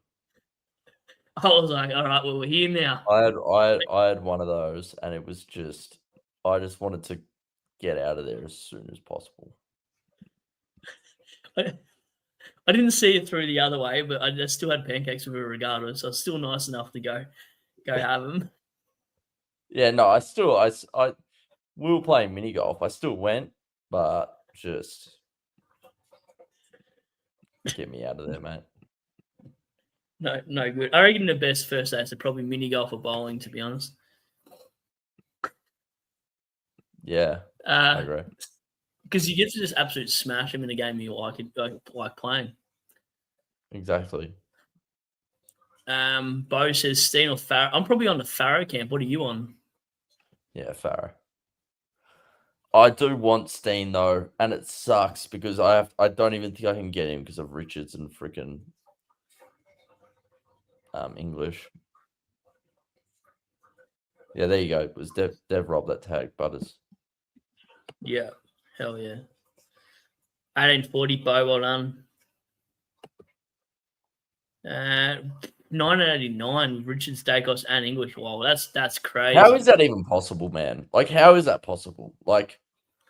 I was like, all right, well, we're here now. I had one of those, and it was just, I just wanted to get out of there as soon as possible. I didn't see it through the other way, but I still had pancakes with her regardless. I was still nice enough to go have them. Yeah, no, we were playing mini golf. I still went, but just get me out of there, mate. No good. I reckon the best first days are probably mini golf or bowling, to be honest. Yeah, I agree. Because you get to just absolutely smash them in a game you like playing. Exactly. Bo says Steen or Farrow. I'm probably on the Farrow camp. What are you on? Yeah, Farrow. I do want Steen though, and it sucks because I don't even think I can get him because of Richards and freaking English. Yeah, there you go. It was Dev robbed that tag, Butters. Yeah, hell yeah. 1840, Bo, well done. 989 with Richards, Dacos, and English. Wow, that's crazy. How is that even possible, man? Like, how is that possible? Like,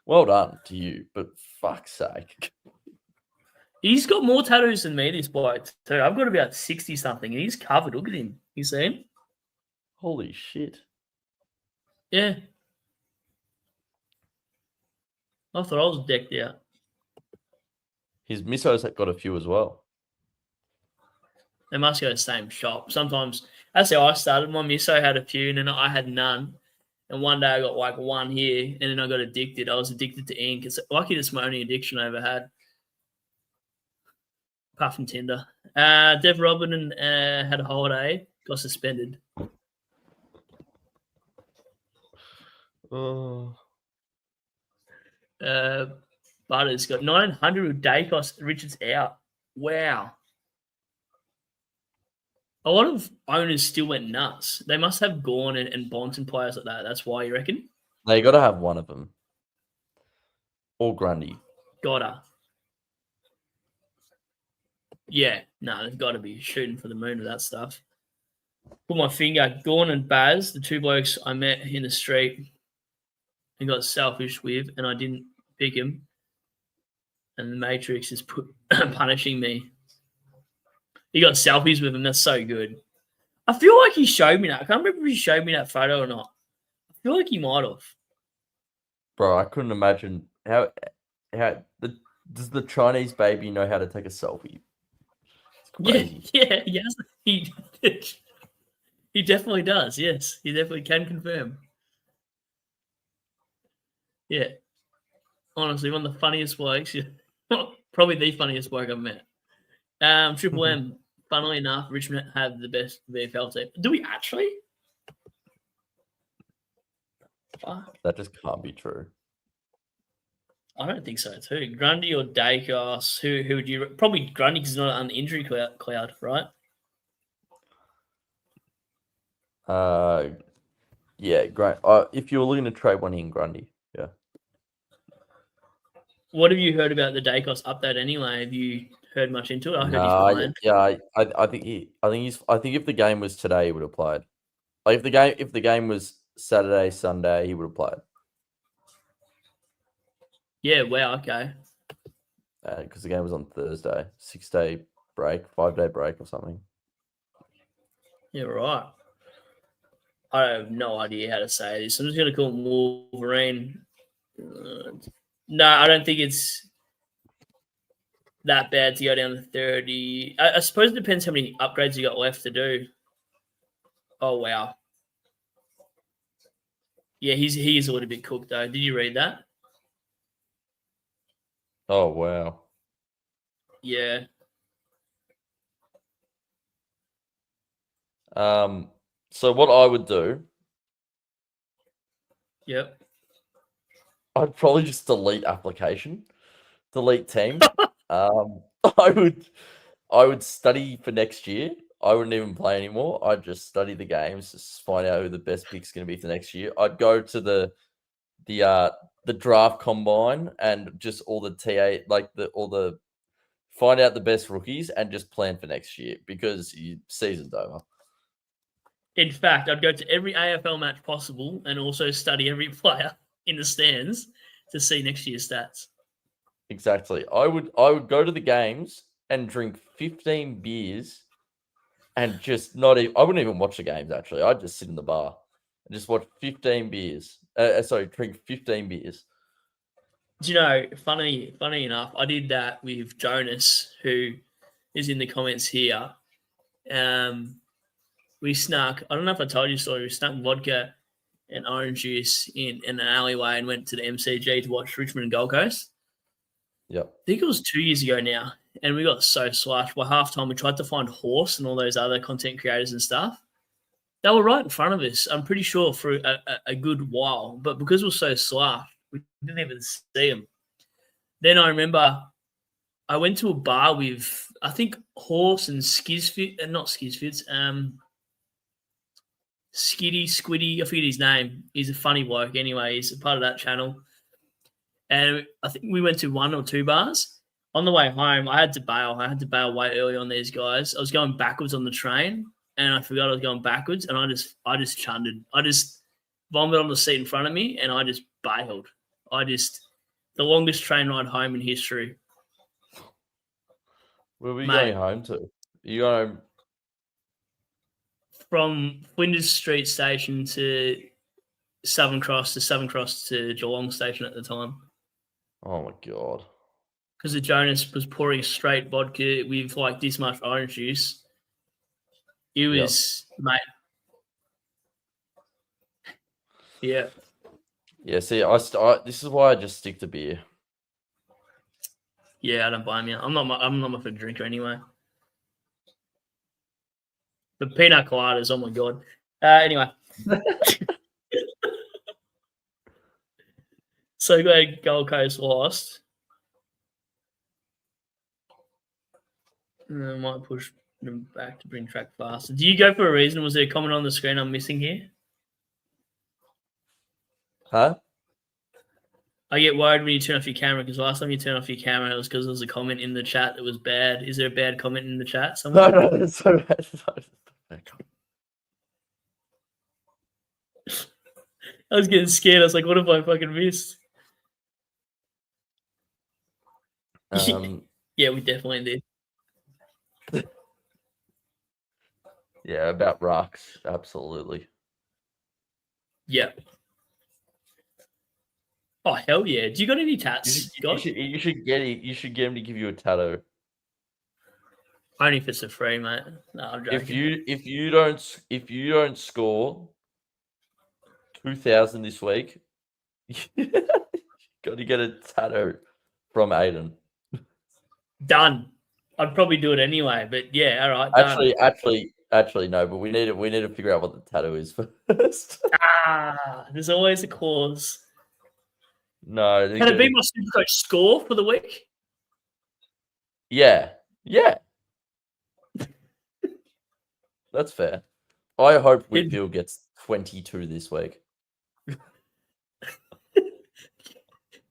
well done to you, but fuck's sake. He's got more tattoos than me, this bloke, too. I've got about 60 something, and he's covered. Look at him. You see him? Holy shit. Yeah. I thought I was decked out. His missos have got a few as well. They must go to the same shop. Sometimes that's how I started. My misso had a few, and then I had none. And one day I got like one here, and then I got addicted. I was addicted to ink. It's lucky that's my only addiction I ever had. Apart from Tinder. Dev Robin had a holiday, got suspended. Oh. Butters got 900 with Dacos. Richards out. Wow. A lot of owners still went nuts. They must have Gorn and Bonds and players like that. That's why, you reckon? They got to have one of them. Or Grundy. Gotta. Yeah, no, they've got to be shooting for the moon with that stuff. Put my finger, Gorn and Baz, the two blokes I met in the street and got selfish with, and I didn't pick him. And the Matrix is punishing me. He got selfies with him. That's so good. I feel like he showed me that. I can't remember if he showed me that photo or not. I feel like he might have. Bro, I couldn't imagine how does the Chinese baby know how to take a selfie? It's crazy. Yeah, yes, he he definitely does. Yes, he definitely can confirm. Yeah, honestly, one of the funniest blokes. Probably the funniest bloke I've met. Triple M. Funnily enough, Richmond have the best VFL team. Do we actually? Fuck. That just can't be true. I don't think so too. Grundy or Dacos? Who would you probably Grundy because he's not on the injury cloud, right? Yeah, great. If you were looking to trade one in Grundy, yeah. What have you heard about the Dacos update anyway? Have you heard much into it? I heard he's No, playing. yeah, I think I think if the game was today, he would have played. Like if the game was Saturday, Sunday, he would have played. Yeah, wow, okay. Because the game was on Thursday, 6-day break, 5-day break or something. Yeah, right. I have no idea how to say this. I'm just going to call him Wolverine. No, I don't think it's that bad to go down to 30. I suppose it depends how many upgrades you got left to do. Oh, wow. Yeah, he is a little bit cooked, though. Did you read that? Oh wow. Yeah. So what I would do, Yep. I'd probably just delete application, delete team. Um, I would study for next year. I wouldn't even play anymore. I'd just study the games, just find out who the best pick's going to be for next year. I'd go to the draft combine and just all the TA find out the best rookies and just plan for next year because season's over. In fact, I'd go to every AFL match possible and also study every player in the stands to see next year's stats. Exactly. I would go to the games and drink 15 beers and just not even, I wouldn't even watch the games actually. I'd just sit in the bar and just watch 15 beers. Drink 15 beers. Do you know, funny enough, I did that with Jonas, who is in the comments here. We snuck, I don't know if I told you the story, we snuck vodka and orange juice in an alleyway and went to the MCG to watch Richmond and Gold Coast. Yep. I think it was 2 years ago now, and we got so slashed. By halftime, we tried to find Horse and all those other content creators and stuff. They were right in front of us, I'm pretty sure, for a good while. But because we were so slashed, we didn't even see them. Then I remember I went to a bar with, I think, Horse and not Skizfits, Skiddy, Squiddy, I forget his name. He's a funny bloke anyway. He's a part of that channel. And I think we went to 1 or 2 bars. On the way home, I had to bail. I had to bail way early on these guys. I was going backwards on the train, and I forgot I was going backwards, and I just chundered. I just vomited on the seat in front of me, and I just bailed. The longest train ride home in history. Where were you going home to? You going from Flinders Street Station to Southern Cross to Geelong Station at the time. Oh my god! Because the Jonas was pouring straight vodka with like this much orange juice. It was, mate. Yeah. Yeah. See, this is why I just stick to beer. Yeah, I don't blame you. I'm not much of a drinker anyway. The pina coladas, oh my god. Anyway. So glad Gold Coast lost. And I might push them back to bring track faster. Do you go for a reason? Was there a comment on the screen I'm missing here? Huh? I get worried when you turn off your camera because last time you turned off your camera, it was because there was a comment in the chat that was bad. Is there a bad comment in the chat somewhere? No, it's so bad. I was getting scared. I was like, what have I fucking missed? Yeah, we definitely did. Yeah, about rocks. Absolutely. Yeah. Oh hell yeah! Do you got any You tats, should, you God? should, you should get it. You should get him to give you a tattoo. Only if it's a free, mate. No, I'm If joking. you don't score 2,000 this week, got to get a tattoo from Aiden. Done. I'd probably do it anyway, but yeah, all right, done. Actually, no. But we need to figure out what the tattoo is first. There's always a cause. No, Can it be my Supercoach score for the week? yeah, that's fair. I hope Whitfield gets 22 this week. Can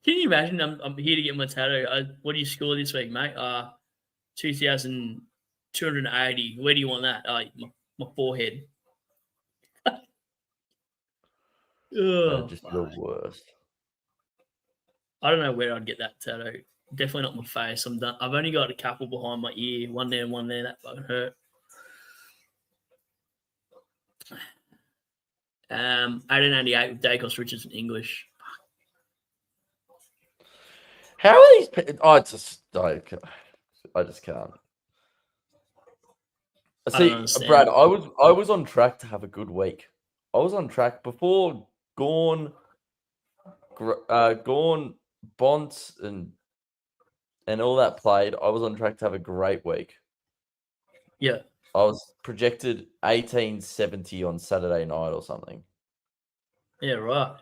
you imagine? I'm here to get my tattoo. What do you score this week, mate? 2,280. Where do you want that? My forehead. That'd just be the Fuck. worst. I don't know where I'd get that tattoo. Definitely not my face. I'm done. I've only got a couple behind my ear. One there and one there. That fucking hurt. 1888 with Dacos Richards in English. How are these? I just can't. I don't See, understand. Brad, I was on track to have a good week. I was on track before Gorn, Bont, and all that played. I was on track to have a great week. Yeah. I was projected 1870 on Saturday night or something, Yeah, right.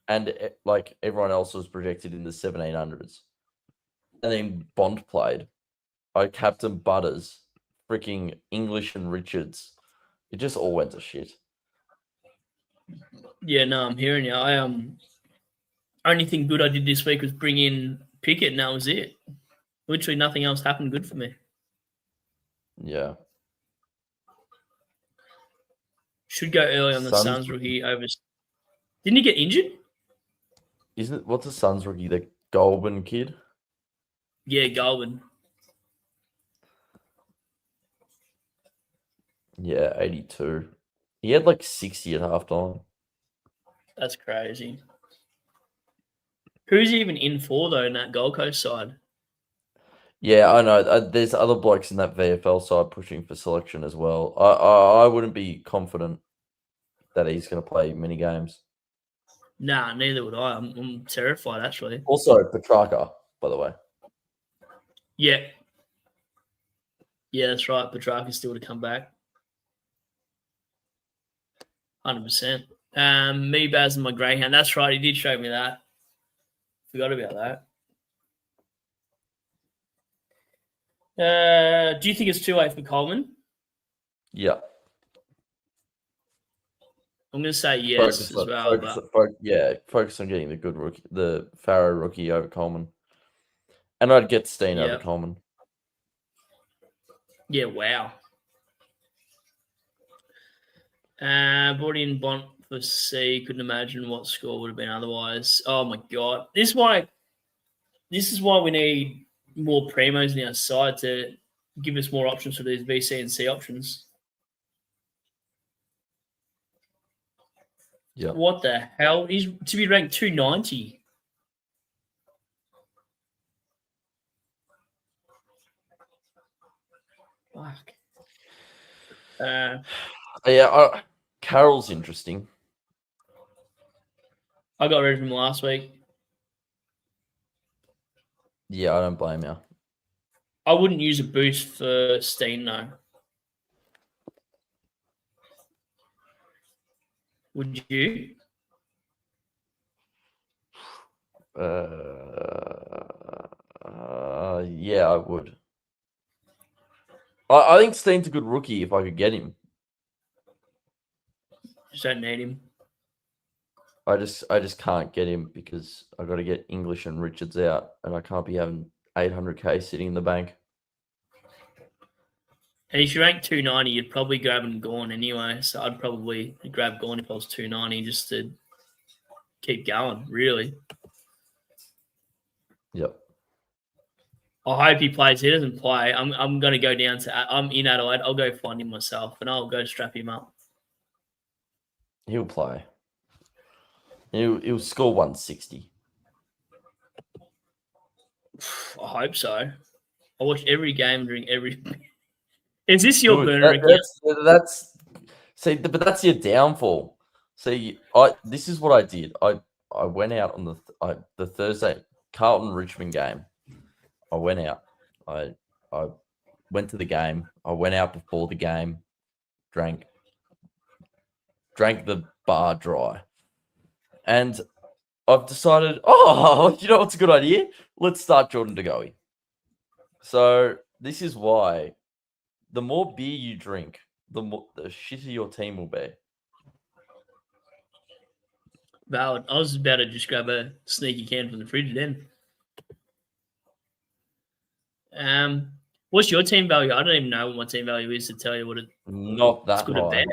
and like everyone else was projected in the 1700s. And then Bond played. I captain Butters, freaking English and Richards. It just all went to shit. Yeah, no, I'm hearing you. Only thing good I did this week was bring in Pickett, and that was it. Literally nothing else happened good for me. Yeah. Should go early on the Suns rookie over. Didn't he get injured? Isn't it? What's the Suns rookie? The Goldman kid? Yeah, Goldman. Yeah, 82. He had like 60 at halftime. That's crazy. Who's he even in for, though, in that Gold Coast side? Yeah, I know. There's other blokes in that VFL side pushing for selection as well. I wouldn't be confident that he's going to play many games. Nah, neither would I. I'm terrified, actually. Also, Petrarca, by the way. Yeah. Yeah, that's right. Petrarca's still to come back. 100%. Me, Baz, and my Greyhound. That's right. He did show me that. Forgot about that. Do you think it's too late for Coleman? Yeah. I'm going to say yes as well. Focus on getting the good rookie, the Farrow rookie over Coleman. And I'd get Steen over Coleman. Yeah, wow. Brought in Bont for C. Couldn't imagine what score would have been otherwise. Oh my god, this is why we need more primos in our side to give us more options for these B, C, and C options. Yeah. What the hell? He's to be ranked 290. Fuck. Carroll's interesting. I got rid of him last week. Yeah, I don't blame you. I wouldn't use a boost for Steen, though. Would you? Yeah, I would. I think Steen's a good rookie if I could get him. Just don't need him. I just can't get him because I got to get English and Richards out, and I can't be having 800k sitting in the bank. And if you rank 290, you'd probably grab him Gorn anyway. So I'd probably grab Gorn if I was 290 just to keep going, really. Yep. I hope he plays. He doesn't play. I'm going to go down to. I'm in Adelaide. I'll go find him myself, and I'll go strap him up. He'll play. He'll score 160. hope so. I watch every game during every. Is this your Good. burner account? That's see, but that's your downfall. See, this is what I did. I went out on the Thursday Carlton Richmond game. I went out. I went to the game. I went out before the game. Drank the bar dry, and I've decided. Oh, you know what's a good idea? Let's start Jordan De Goey. So this is why. The more beer you drink, the shitter your team will be. Valid. I was about to just grab a sneaky can from the fridge then. What's your team value? I don't even know what my team value is to tell you what it's Not that good or high. bad.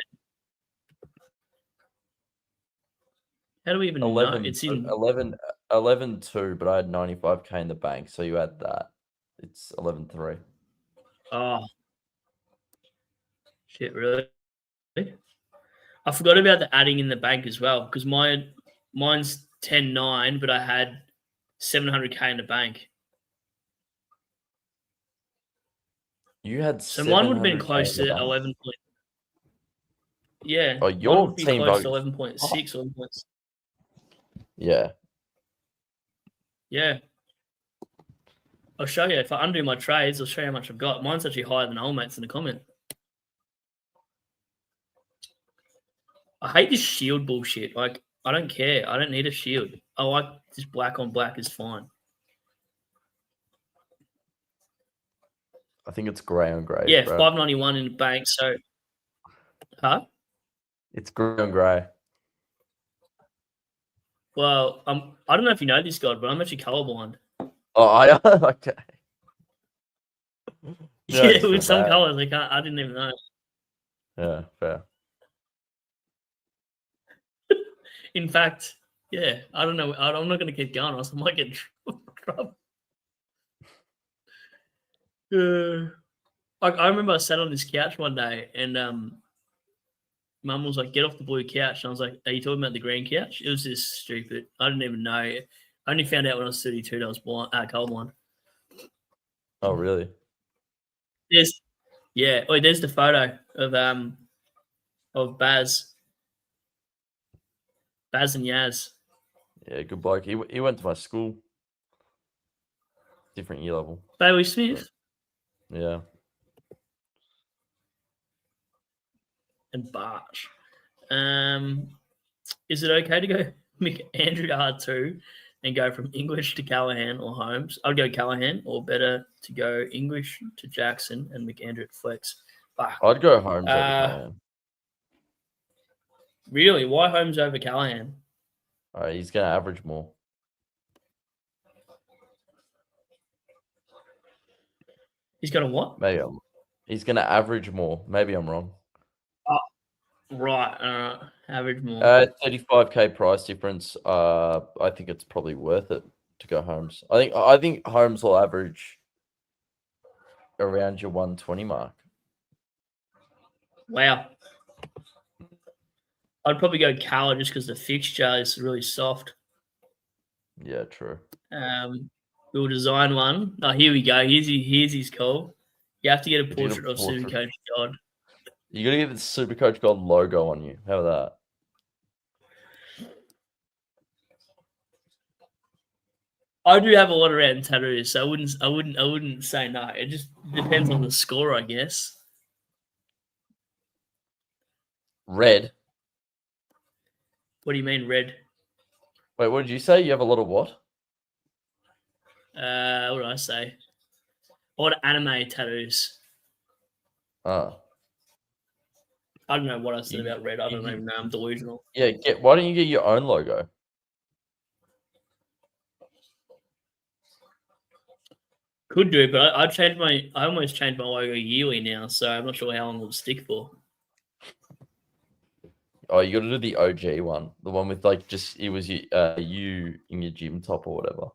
How do we even know? 11, It's in 11.2, but I had 95k in the bank, so you add that. It's 11.3. Oh shit! Really? I forgot about the adding in the bank as well because mine's 10.9, but I had 700k in the bank. You had So mine would have been 700K close in the to bank. 11. Yeah. Oh, mine your would be team close to value. 11.6 or 11.6. Yeah. Yeah. I'll show you. If I undo my trades, I'll show you how much I've got. Mine's actually higher than old mates in the comment. I hate this shield bullshit. Like, I don't care. I don't need a shield. I like just black on black is fine. I think it's grey on grey. Yeah, bro. 591 in the bank. So, huh? It's grey on grey. Well, I don't know if you know this, God, but I'm actually colorblind. Oh, okay. No, Yeah, with some colors, I didn't even know. Yeah, fair. In fact, yeah, I don't know. I'm not going to keep going, or else I might get in trouble. Like I remember I sat on this couch one day, and Mum was like, "Get off the blue couch," and I was like, "Are you talking about the green couch?" It was just stupid. I didn't even know. I only found out when I was 32 that I was colorblind. Oh, really? There's the photo of Baz and Yaz. Yeah, good bloke. He went to my school. Different year level. Bailey Smith. Yeah. And Barch. Is it okay to go McAndrew to R2 and go from English to Callahan or Holmes? I'd go Callahan, or better to go English to Jackson and McAndrew at flex. Fuck. I'd go Holmes over Callahan. Really? Why Holmes over Callahan? All right, he's going to average more. He's going to what? Maybe he's going to average more. Maybe I'm wrong. Right. Average more. 35k price difference. I think it's probably worth it to go Holmes. I think Holmes will average around your 120 mark. Wow. I'd probably go Calla just because the fixture is really soft. Yeah, true. We'll design one. Oh, here we go. Here's his call. You have to get a portrait of Supercoach God. You got to get the Supercoach God logo on you. How about that? I do have a lot of random tattoos, so I wouldn't say no. It just depends on the score, I guess. Red. What do you mean red? Wait, what did you say? You have a lot of what? What did I say? A lot of anime tattoos. Oh. I don't know what I said about red. I don't even know. I'm delusional. Yeah, why don't you get your own logo? Could do, but I almost changed my logo yearly now, so I'm not sure how long it'll stick for. Oh, you got to do the OG one, the one with like just it was you in your gym top or whatever.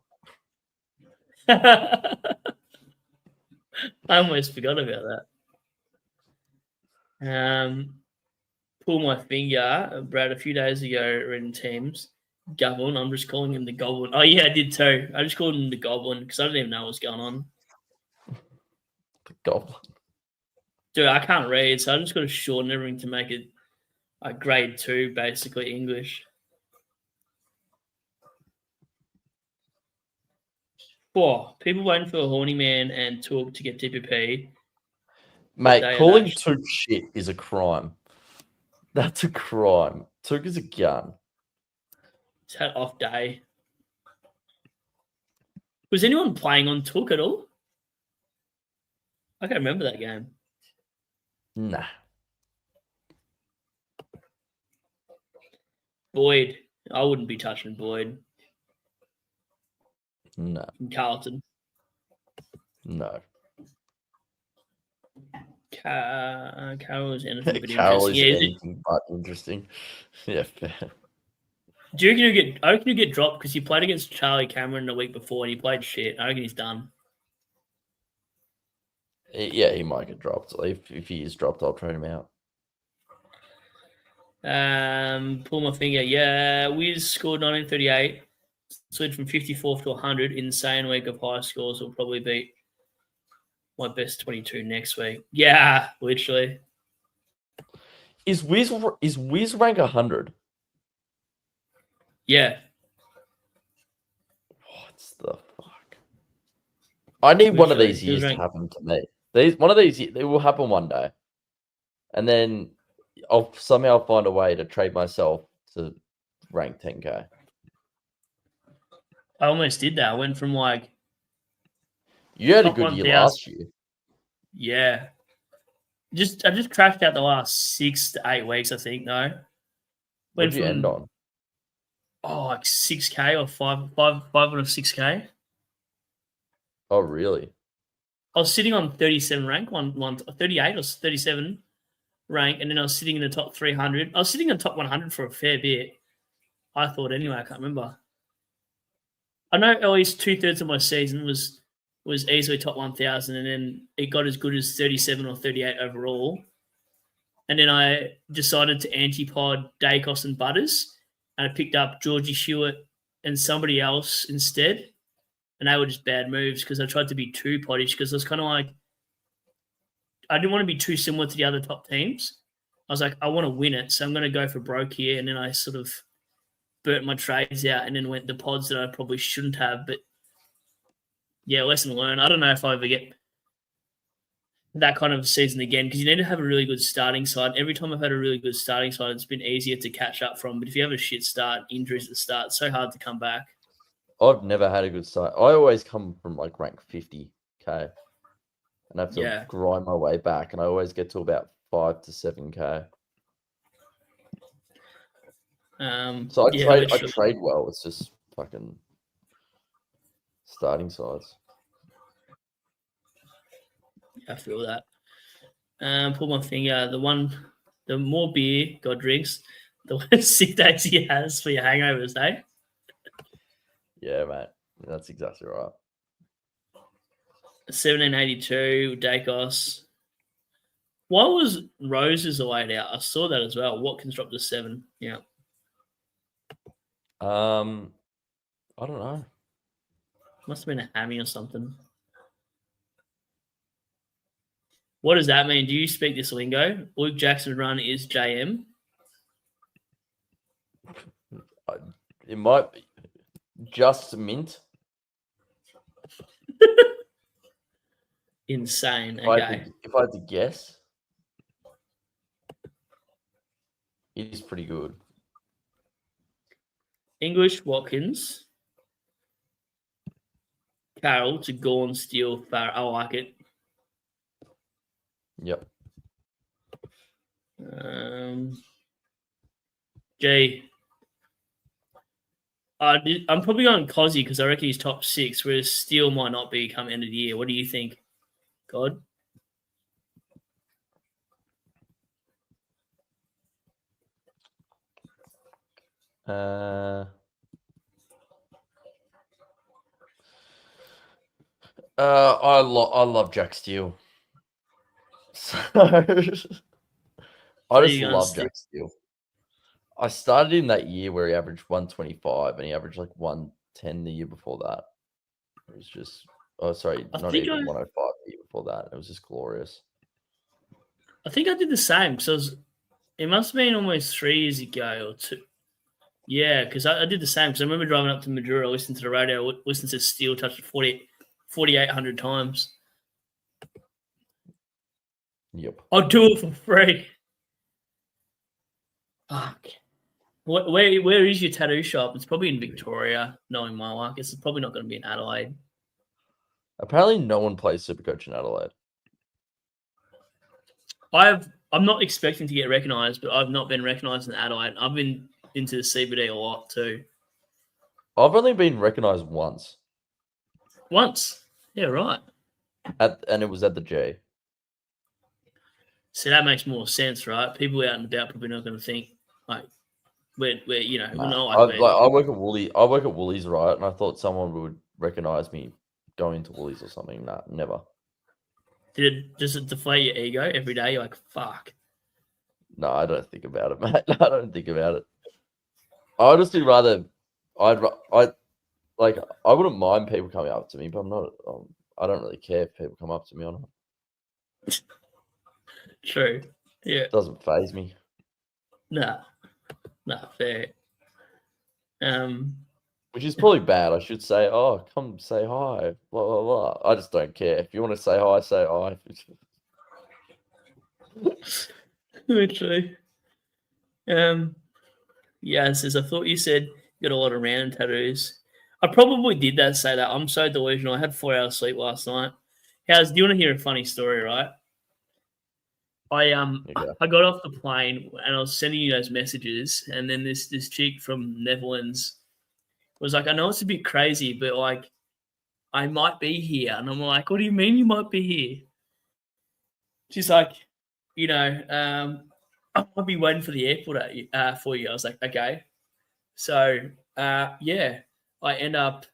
I almost forgot about that. Pull my finger, Brad. A few days ago, reading Teams, Goblin. I'm just calling him the Goblin. Oh, yeah, I did too. I just called him the Goblin because I didn't even know what was going on. The Goblin. Dude, I can't read, so I just got to shorten everything to make it a grade 2, basically, English. Whoa, people waiting for a Horny Man and Took to get TPP. Mate, calling Took shit is a crime. That's a crime. Took is a gun. It's had off day. Was anyone playing on Took at all? I can't remember that game. Nah. Boyd. I wouldn't be touching Boyd. No. From Carlton. No. Carroll is anything but Carroll interesting. is anything but interesting. Yeah, fair. Do you reckon I reckon you get dropped because he played against Charlie Cameron the week before and he played shit. I reckon he's done. Yeah, he might get dropped. If he is dropped, I'll trade him out. Pull my finger. Yeah, Wiz scored 1938. Slid from 54th to 100. Insane week of high scores. Will probably beat my best 22 next week. Yeah, literally. Is Wiz rank 100? Yeah. What the fuck? I need one of these years to happen to me. One of these, it will happen one day. And then I'll somehow find a way to trade myself to rank 10K. I almost did that. I went from like... You had a good year last year. Yeah. I just crashed out the last 6 to 8 weeks, I think, though. What did you end on? Oh, like 6K or 5 on a 6K. Oh, really? I was sitting on 37 rank, 38 or 37 rank, and then I was sitting in the top 300. I was sitting in the top 100 for a fair bit. I thought anyway, I can't remember. I know at least 2/3 of my season was easily top 1,000, and then it got as good as 37 or 38 overall. And then I decided to anti-pod Dacos and Butters, and I picked up Georgie Hewitt and somebody else instead. And they were just bad moves because I tried to be too poddish because I was kind of like, I didn't want to be too similar to the other top teams. I was like, I want to win it, so I'm going to go for broke here. And then I sort of burnt my trades out and then went the pods that I probably shouldn't have. But yeah, lesson learned. I don't know if I ever get that kind of season again because you need to have a really good starting side. Every time I've had a really good starting side, it's been easier to catch up from. But if you have a shit start, injuries at the start, it's so hard to come back. I've never had a good start. I always come from like rank 50K and I have to grind my way back, and I always get to about 5 to 7K. So I trade well. It's just fucking starting sides. I feel that. Pull my finger. The more beer God drinks, the less sick days he has for your hangovers, eh? Yeah, mate. That's exactly right. 1782, Dacos. Why was Roses laid out? I saw that as well. Watkins dropped to 7. Yeah. I don't know. Must have been a hammy or something. What does that mean? Do you speak this lingo? Luke Jackson run is JM? It might be. Just mint. Insane. Okay. If I had to guess, it is pretty good. English, Watkins. Carroll to Gorn, Steele, Farrell. I like it. Yep. I'm probably going Cozzy because I reckon he's top 6, whereas Steele might not be come end of the year. What do you think, God? I love Jack Steele. So I just love Jack Steele. I started in that year where he averaged 125 and he averaged like 110 the year before that. It was just, oh, sorry, I not think even 105 the year before that. It was just glorious. I think I did the same because it must have been almost 3 years ago or 2. Yeah, because I did the same because I remember driving up to Madura, listening to the radio, listening to Steel touch it 4,800 times. Yep. I'll do it for free. Fuck. Where is your tattoo shop? It's probably in Victoria, knowing my luck. It's probably not going to be in Adelaide. Apparently, no one plays Supercoach in Adelaide. I'm not expecting to get recognised, but I've not been recognised in Adelaide. I've been into the CBD a lot too. I've only been recognised once. Once. Yeah, right. And it was at the J. So that makes more sense, right? People out and about probably not going to think like we're I work at Woolies. I work at Woolies, right? And I thought someone would recognise me going to Woolies or something. Nah, never. Does it deflate your ego every day? You're like, fuck. No, I don't think about it, mate. I don't think about it. I honestly rather, I wouldn't mind people coming up to me, but I'm not. I don't really care if people come up to me or not. True. Yeah. It doesn't faze me. No, fair. Which is probably bad. I should say, oh, come say hi, blah, blah, blah. I just don't care. If you want to say hi, say hi. Literally. Yeah, it says, I thought you said you got a lot of random tattoos. I probably did say that. I'm so delusional. I had 4 hours sleep last night. Do you want to hear a funny story, right? I got off the plane and I was sending you those messages, and then this chick from Netherlands was like, I know it's a bit crazy, but like I might be here. And I'm like, what do you mean you might be here? She's like, I might be waiting for the airport for you. I was like, okay. So yeah, I end up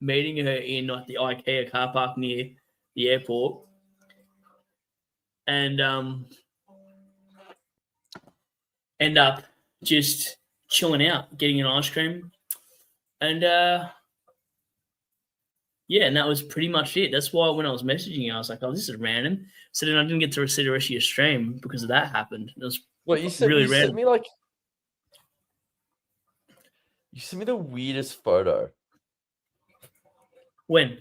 meeting her in like the IKEA car park near the airport, and end up just chilling out, getting an ice cream, and yeah, and that was pretty much it. That's why when I was messaging you, I was like, "Oh, this is random." So then I didn't get to see the rest of your stream because of that happened. It was really random. You sent me the weirdest photo. When?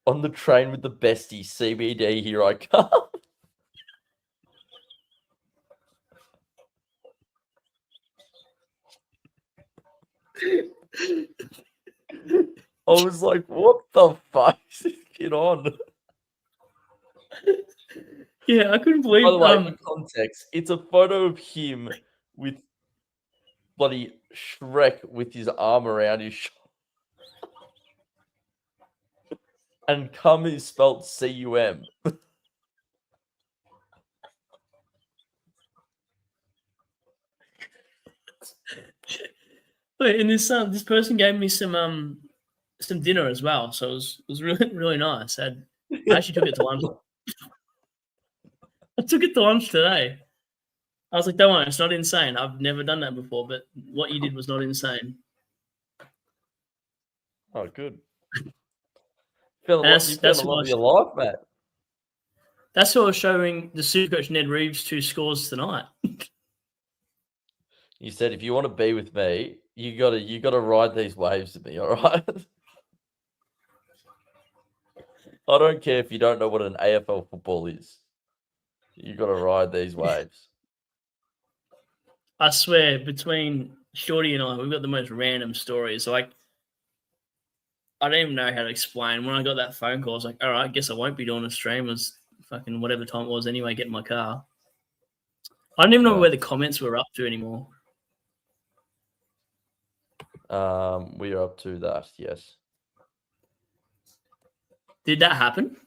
On the train with the bestie, CBD, here I come. I was like, what the fuck is this kid on? Yeah, I couldn't believe. By the way, for context, it's a photo of him with bloody Shrek with his arm around his shoulder. And cum is spelled C-U-M. Wait, and this person gave me some dinner as well, so it was really really nice. I actually took it to lunch. I took it to lunch today. I was like, don't worry, it's not insane. I've never done that before, but what you did was not insane. Oh, good. You found a lot of your life, mate. That's what I was showing the Supercoach Ned Reeves 2 scores tonight. You said, if you want to be with me, you gotta ride these waves with me, all right? I don't care if you don't know what an AFL football is. You gotta ride these waves. I swear, between Shorty and I, we've got the most random stories. Like, I don't even know how to explain. When I got that phone call, I was like, all right, I guess I won't be doing a stream. It was fucking whatever time it was anyway, get in my car. I don't even know where the comments were up to anymore. We are up to that, yes. Did that happen?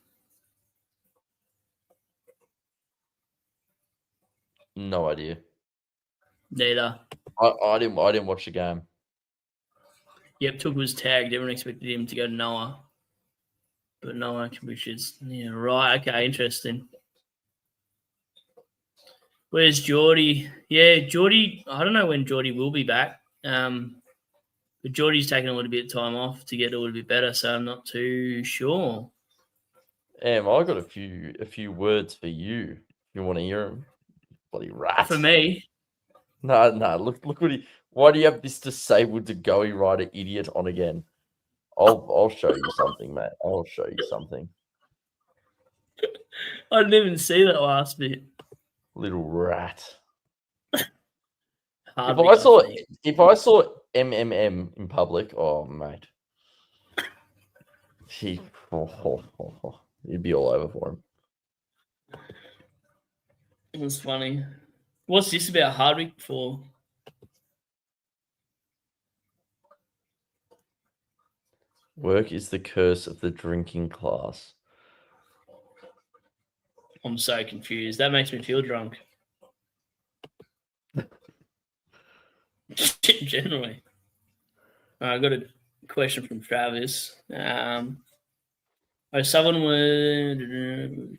No idea. Neither. I didn't watch the game. Yep, Took was tagged. Everyone expected him to go to Noah. But Noah, which is, yeah, right. Okay, interesting. Where's Geordie? Yeah, Geordie. I don't know when Geordie will be back. But Geordie's taking a little bit of time off to get a little bit better, so I'm not too sure. I got a few words for you. If you want to hear them, bloody rat. For me, No. Look what he. Why do you have this disabled to goey rider idiot on again? I'll show you something, mate. I'll show you something. I didn't even see that last bit. Little rat. Hardly If I saw MMM in public, oh mate, he'd be all over for him. It was funny. What's this about Hardwick for? Work is the curse of the drinking class. I'm so confused. That makes me feel drunk. Generally. I got a question from Travis. Someone would.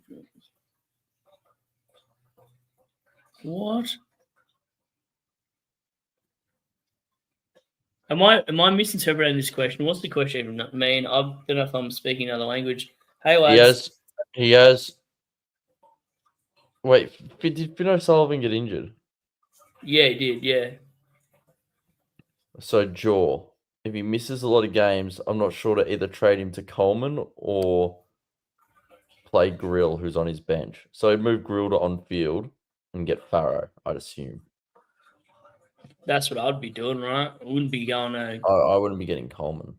What? Am I misinterpreting this question? What's the question even mean? I don't know if I'm speaking another language. Hey, lads. He has. Wait, did Finn O'Sullivan get injured? Yeah, he did. Yeah. So Jaw, if he misses a lot of games, I'm not sure to either trade him to Coleman or play Grill, who's on his bench. So I'd move Grill to on field and get Farrow, I'd assume. That's what I'd be doing, right? I wouldn't be going to. I wouldn't be getting Coleman.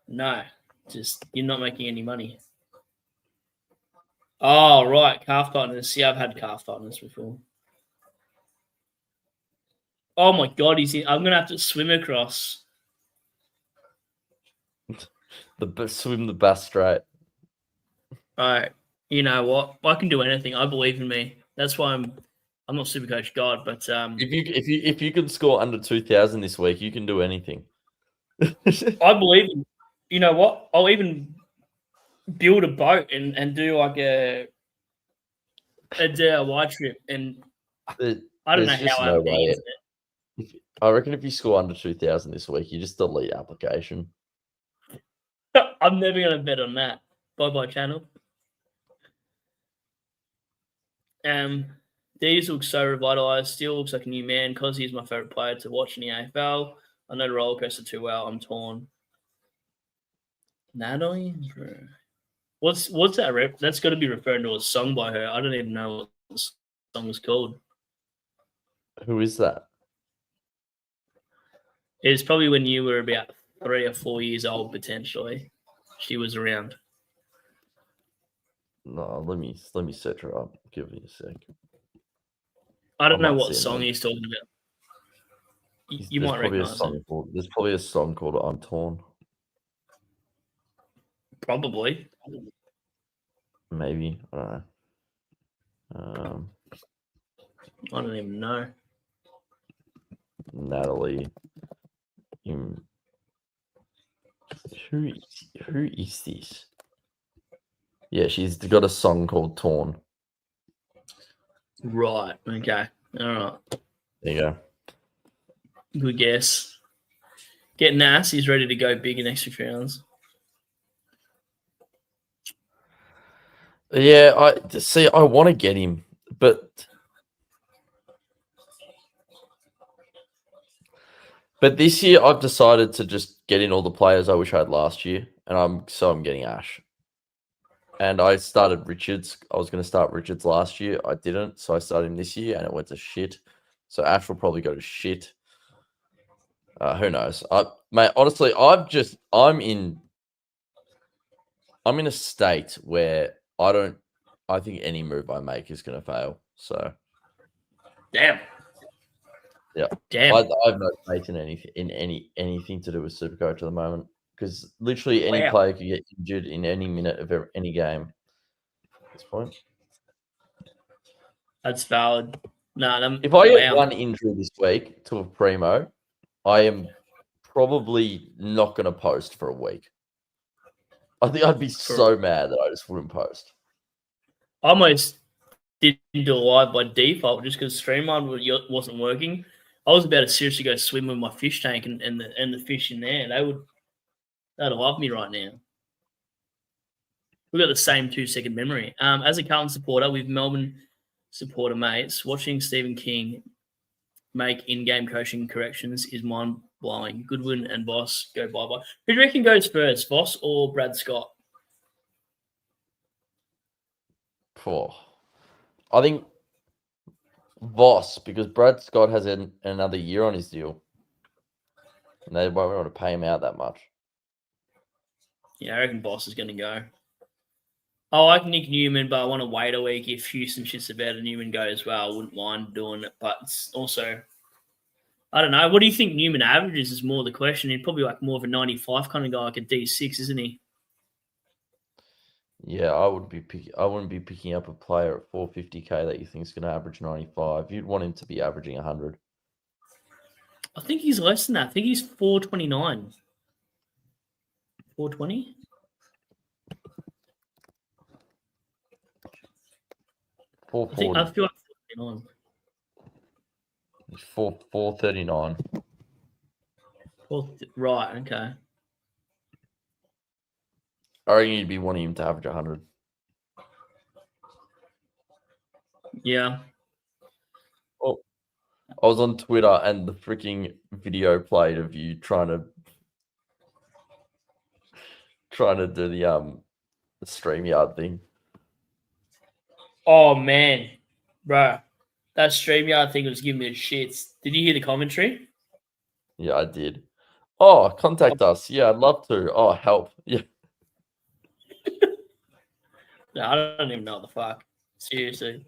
No, just you're not making any money. Oh, right. Calf tightness. See, I've had calf tightness before. Oh, my God. I'm going to have to swim across. Swim the Bass Strait. All right. You know what? I can do anything. I believe in me. That's why I'm not Supercoach God, but if you can score under 2,000 this week, you can do anything. I believe in. You know what? I'll even build a boat and do like a DIY trip, and I don't know how I'm doing it. I reckon if you score under 2,000 this week, you just delete application. I'm never going to bet on that. Bye channel. These look so revitalized. Still looks like a new man. Because he's my favorite player to watch in the AFL. I know the roller coaster too well. I'm torn. Natalie, what's that rep? That's got to be referring to a song by her. I don't even know what the song is called. Who is that? It's probably when you were about 3 or 4 years old, potentially. She was around. No, let me search her up. Give me a sec. I don't know what song he's talking about. You might recognize it. There's probably a song called "I'm Torn." Probably. Maybe. I don't know. I don't even know. Natalie. Who is this? Yeah, she's got a song called "Torn." Right. Okay. All right. There you go. Good guess. Get Nas. He's ready to go big in extra rounds. Yeah, I want to get him, but this year I've decided to just get in all the players I wish I had last year, and I'm getting Ash. And I started Richards. I was going to start Richards last year. I didn't, so I started him this year, and it went to shit. So Ash will probably go to shit. Who knows? Mate, honestly, I'm in a state where I think any move I make is going to fail. So, damn. Yeah, damn. I have no faith in anything to do with Supercoach at the moment, because literally any player could get injured in any minute of any game at this point. That's valid. No, if I get one injury this week to a primo, I am probably not going to post for a week. I think I'd be so mad that I just wouldn't post. Almost didn't do a live by default just because Streamline wasn't working. I was about to seriously go swim with my fish tank and the fish in there. They'd love me right now. We've got the same 2-second memory. As a Carlton supporter with Melbourne supporter mates, watching Stephen King make in-game coaching corrections is mind-blowing. Goodwin and Voss go bye-bye. Who do you reckon goes first, Voss or Brad Scott? Poor. I think Voss, because Brad Scott has another year on his deal. And they won't want to pay him out that much. Yeah, I reckon Voss is going to go. I like Nick Newman, but I want to wait a week. If Houston shits about a Newman go as well, I wouldn't mind doing it. But it's also, I don't know. What do you think Newman averages is more the question. He's probably like more of a 95 kind of guy, like a D6, isn't he? Yeah, I wouldn't be picking up a player at 450k that you think is going to average 95. You'd want him to be averaging 100. I think he's less than that. I think he's 429. 420? I feel like 429. He's 439. Right, okay. I reckon you'd be wanting him to average 100. Yeah. Oh, I was on Twitter and the freaking video played of you trying to do the StreamYard thing. Oh man, bro, that StreamYard thing was giving me the shits. Did you hear the commentary? Yeah, I did. Oh, contact us. Yeah, I'd love to. Oh, help. Yeah. No, I don't even know what the fuck. Seriously.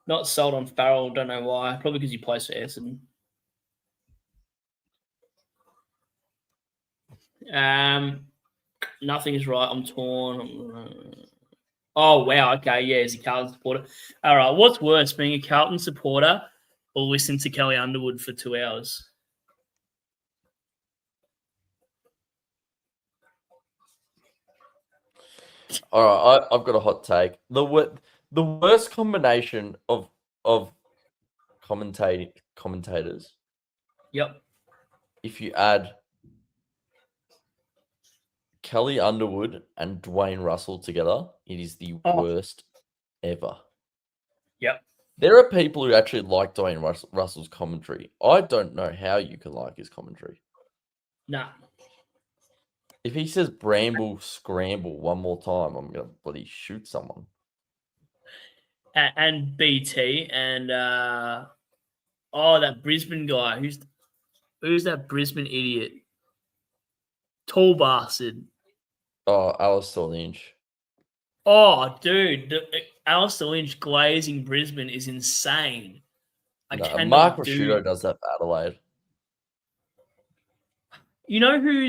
Not sold on Farrell. Don't know why. Probably because he plays for Essendon. Nothing is right. I'm torn. Oh, wow. Okay, yeah, he's a Carlton supporter. All right, what's worse, being a Carlton supporter or listening to Kelly Underwood for 2 hours? All right, I've got a hot take. The worst combination of commentators. Yep. If you add Kelly Underwood and Dwayne Russell together, it is the worst ever. Yep. There are people who actually like Dwayne Russell's commentary. I don't know how you can like his commentary. Nah. If he says bramble, scramble one more time, I'm going to bloody shoot someone. And BT and that Brisbane guy. Who's that Brisbane idiot? Tall bastard. Oh, Alistair Lynch. Oh, dude. Alistair Lynch glazing Brisbane is insane. Mark Rashudo does that for Adelaide. You know who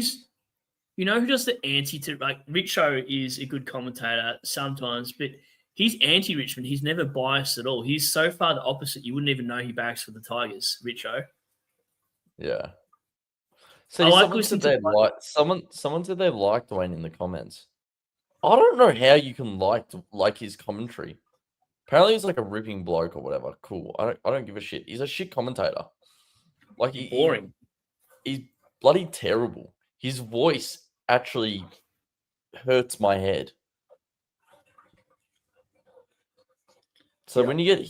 does the anti to, like, Richo is a good commentator sometimes, but he's anti-Richmond. He's never biased at all. He's so far the opposite, you wouldn't even know he backs for the Tigers, Richo. Yeah. So someone said they liked Dwayne in the comments. I don't know how you can like his commentary. Apparently he's like a ripping bloke or whatever. Cool. I don't give a shit. He's a shit commentator. Like boring. He's bloody terrible. His voice actually hurts my head. So when you get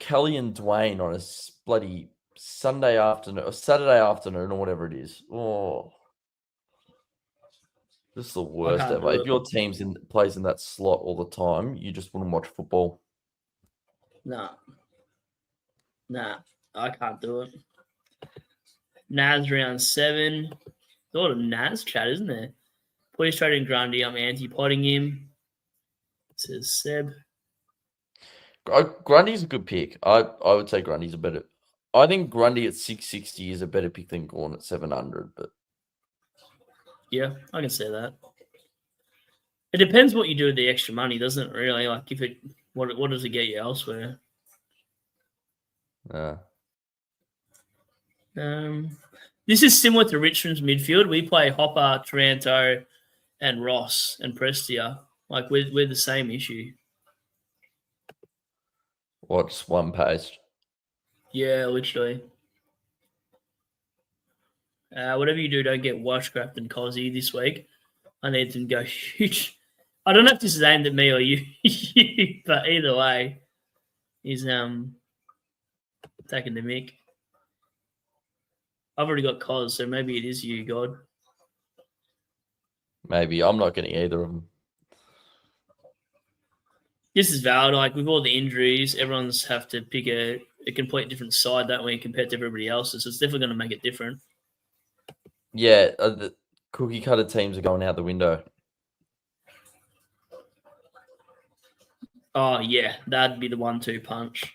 Kelly and Dwayne on a bloody Sunday afternoon or Saturday afternoon or whatever it is, this is the worst ever. If your team plays in that slot all the time, you just wouldn't watch football. Nah, I can't do it. Naz round 7. A lot of Naz chat, isn't there? Please trade in Grundy. I'm anti-potting him. Says Seb. Grundy's a good pick. I would say Grundy's a better. I think Grundy at 660 is a better pick than Gawn at 700. But yeah, I can say that. It depends what you do with the extra money, doesn't it? Really, like what does it get you elsewhere? Yeah. This is similar to Richmond's midfield. We play Hopper, Taranto, and Ross and Prestia. Like we're the same issue. What's one page? Yeah, literally. Whatever you do, don't get Washcraft and Cozzy this week. I need them to go huge. I don't know if this is aimed at me or you, but either way, he's taking the mic. I've already got Cos, so maybe it is you, God. Maybe. I'm not getting either of them. This is valid. Like with all the injuries, everyone's have to pick a complete different side that way compared to everybody else's. So it's definitely going to make it different. Yeah, the cookie cutter teams are going out the window. Oh yeah, that'd be the 1-2 punch.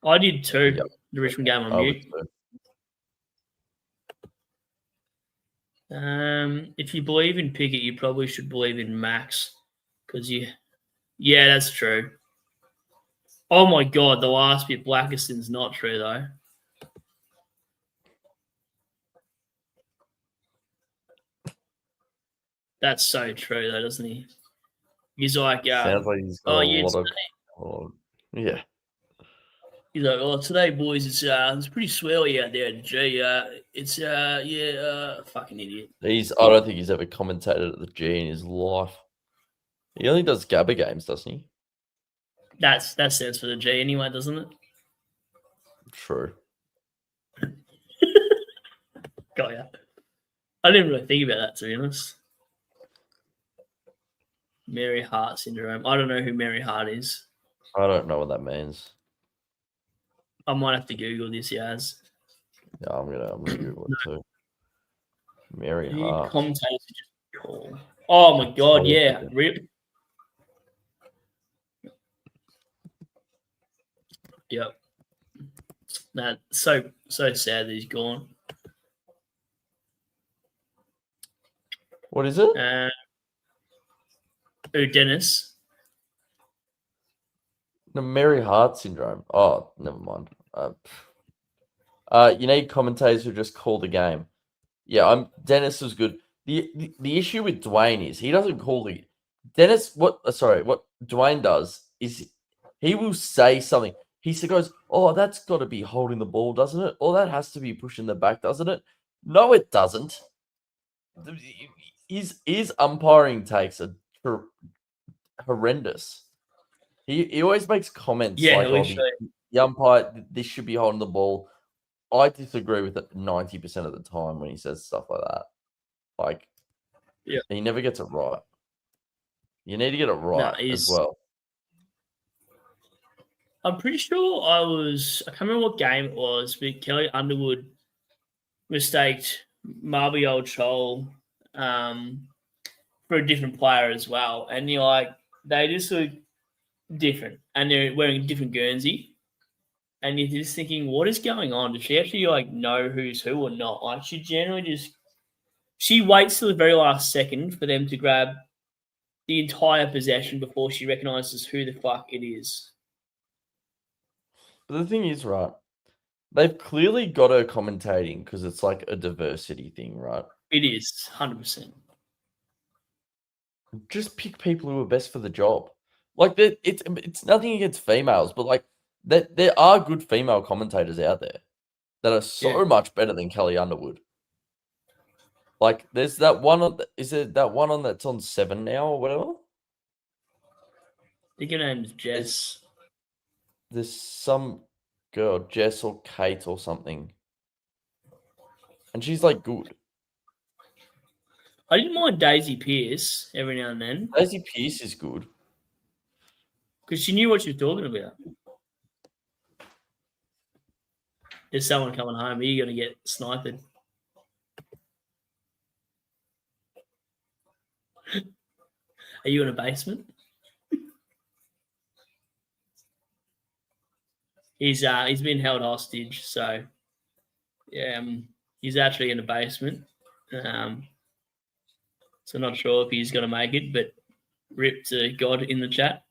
I did too. Yep. The Richmond game on I would mute. too. If you believe in Pickett, you probably should believe in Max, because yeah, that's true. Oh my god, the last bit, Blackiston's not true though. That's so true though, doesn't he? He's like, Sounds like he's got oh a yeah, lot of. Yeah. he's like, oh today, boys, it's pretty swelly out there at the G. Fucking idiot. I don't think he's ever commentated at the G in his life. He only does Gabba games, doesn't he? That stands for the G anyway, doesn't it? True. Got ya. I didn't really think about that, to be honest. Mary Hart syndrome. I don't know who Mary Hart is. I don't know what that means. I might have to Google this, Yaz. Yeah, I'm gonna Google it too. Mary Who Hart. commentators just call? Oh my god, yeah. Rip. Yep. That's so sad that he's gone. What is it? Dennis. The Mary Hart syndrome. Oh, never mind. You need commentators who just call the game. Yeah, Dennis was good. The issue with Dwayne is he doesn't call the Dennis. What Dwayne does is he will say something. He goes, "Oh, that's got to be holding the ball, doesn't it? Or that has to be pushing the back, doesn't it?" No, it doesn't. His umpiring takes are horrendous. He always makes comments like, "Oh, the umpire, this should be holding the ball." I disagree with it 90% of the time when he says stuff like that. Like, yeah, he never gets it right. You need to get it right as well. I'm pretty sure I can't remember what game it was, but Kelly Underwood mistaked Marby Old Chol for a different player as well. And you're like, they just look different. And they're wearing a different Guernsey. And you're just thinking, what is going on? Does she actually know who's who or not? Like, she generally she waits till the very last second for them to grab the entire possession before she recognizes who the fuck it is. But the thing is, right, they've clearly got her commentating because it's like a diversity thing, right? It is, 100%. Just pick people who are best for the job. Like, it's nothing against females, but like, there are good female commentators out there that are so much better than Kelly Underwood. Like, there's that one is it that one on that's on 7 now or whatever? I think her name's Jess. There's some girl, Jess or Kate or something. And she's like good. I didn't mind Daisy Pearce every now and then. Daisy Pearce is good. Because she knew what she was talking about. There's someone coming home. Are you going to get sniped? Are you in a basement? He's been held hostage, so yeah, he's actually in a basement. So not sure if he's going to make it, but rip to God in the chat.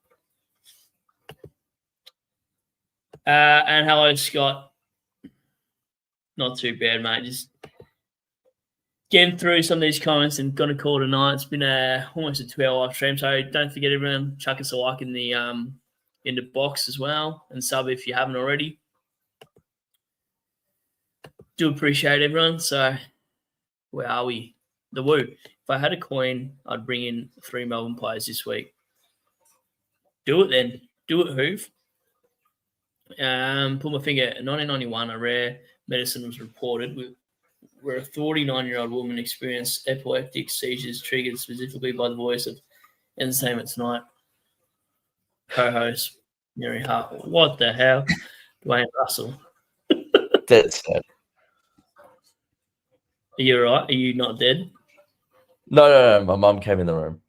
And hello, Scott. Not too bad, mate. Just getting through some of these comments and going to call it a night. It's been almost a 2-hour live stream, so don't forget, everyone, chuck us a like in the box as well, and sub if you haven't already. Do appreciate everyone. So where are we? The Woo. If I had a coin, I'd bring in 3 Melbourne players this week. Do it then. Do it, Hoove. Pull my finger. 1991, a rare medicine was reported where a 49-year-old woman experienced epileptic seizures triggered specifically by the voice of Entertainment Tonight co-host Mary Hart. What the hell? Dwayne Russell. Dead set. Are you all right? Are you not dead? No. My mum came in the room.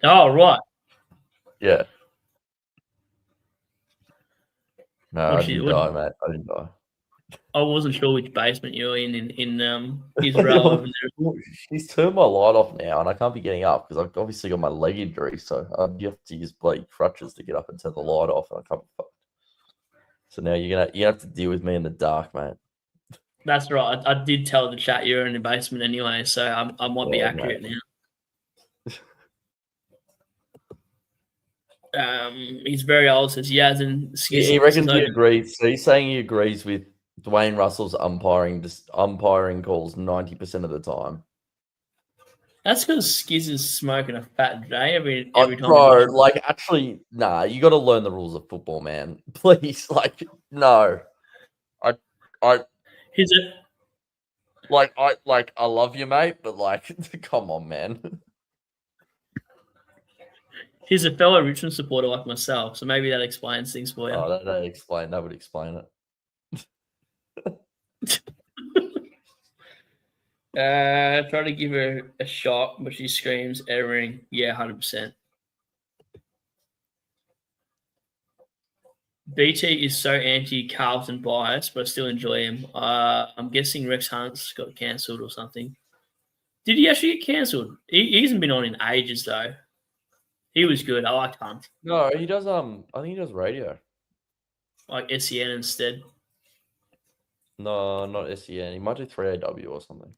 Oh, right. Yeah. No, What I didn't die, mate. I didn't die. I wasn't sure which basement you were in Israel over there. She's turned my light off now, and I can't be getting up because I've obviously got my leg injury, so you have to use bloody crutches to get up and turn the light off, and I can't be fucked. So now you have to deal with me in the dark, mate. That's right. I did tell the chat you were in the basement anyway, so I might be accurate mate. now. He's very old, says Yazin. He reckons he agrees. So he's saying he agrees with Dwayne Russell's umpiring calls 90% of the time. That's because Skiz is smoking a fat J every time. Bro, like, actually, nah, you got to learn the rules of football, man. Please, like, no. Is it? I love you, mate, but like, come on, man. He's a fellow Richmond supporter like myself, so maybe that explains things for you. Oh, that would explain it. Try to give her a shot, but she screams, erroring. Yeah, 100%. BT is so anti-Carlton biased, but I still enjoy him. I'm guessing Rex Hunt's got cancelled or something. Did he actually get cancelled? He hasn't been on in ages, though. He was good. I liked Hunt. No, he does. I think he does radio. Like SEN instead. No, not SEN. He might do 3AW or something.